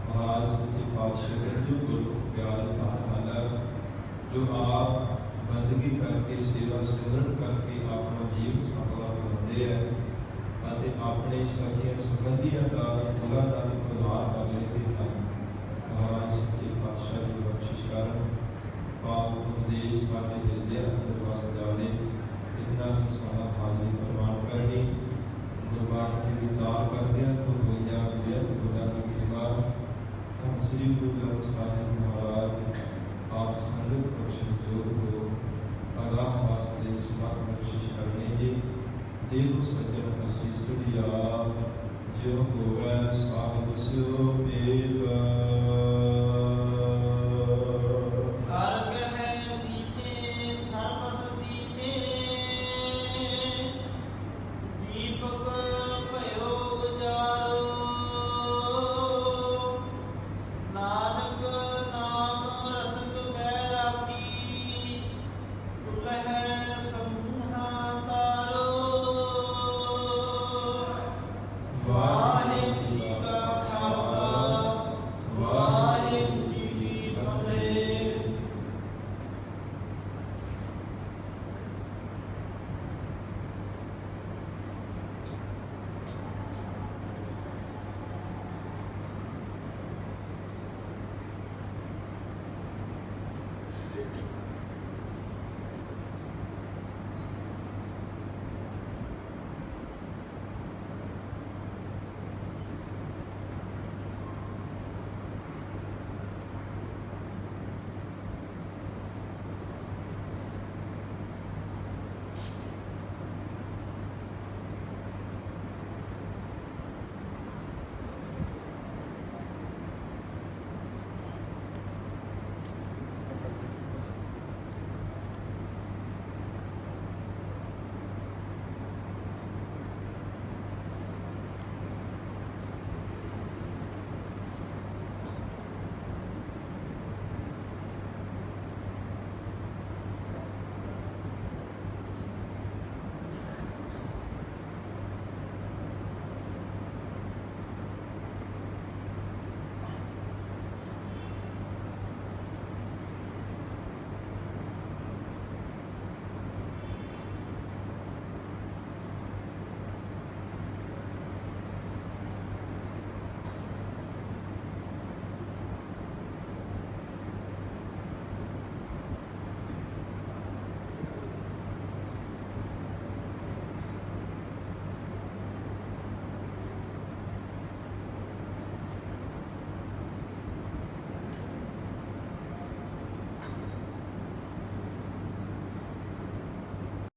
ਮਹਾਰਾਜ ਸੱਚੇ ਪਾਤਸ਼ਾਹ ਦੇ ਜੋ ਗੁਰੂ ਪਿਆਰੇ ਹਨ, ਜੋ ਆਪ ਬੰਦਗੀ ਕਰਕੇ ਸੇਵਾ ਸਿਮਰਨ ਕਰਕੇ ਆਪਣਾ ਜੀਵਨ ਸਫਲਾ ਬਣਾਉਂਦੇ ਹੈ ਅਤੇ ਆਪਣੇ ਸਾਥੀਆਂ ਸੰਬੰਧੀਆਂ ਦਾ ਗੁਨਾਹ ਦਾ ਵੀ ਉਧਾਰ ਕਰ ਲੈਂਦੇ ਹਨ। ਮਹਾਰਾਜ ਸੱਚੇ ਪਾਤਸ਼ਾਹ ਦੀ ਬਖਸ਼ਿਸ਼ ਕਰਨ ਪਾਪ ਉਪਦੇਸ਼ ਸਾਡੇ ਦਿਲ ਅੰਦਰ ਵਸ ਜਾਵੇ। ਇਤਨਾ ਹੀ ਸਾਰਾ ਹਾਜ਼ਰੀ ਪ੍ਰਵਾਨ ਕਰਨੀ, ਗੁਰਬਾਣੀ ਦੇ ਵਿਚਾਰ ਕਰਦਿਆਂ ਤੋਂ ਹੋਈਆਂ ਬੇਅੰਤ ਗੁਣਾਂ ਦੀ ਸੇਵਾ। ਧੰਨ ਸ੍ਰੀ ਗੁਰੂ ਗ੍ਰੰਥ ਸਾਹਿਬ ਮਹਾਰਾਜ ਆਪ ਸੰਗਤ ਬਖਸ਼ਣ ਜੋਗ ਹੋ, ਅਗਾਹ ਵਾਸਤੇ ਸਮਤ ਬਖਸ਼ਿਸ਼ ਕਰਨੀ ਜੀ। ਦੇਹੁ ਸੱਜਣ ਅਸੀਸੜਿਆ, ਜਿਉ ਹੋਵੈ ਸਾਹਿਬ ਸਿਉ ਮੇਲ।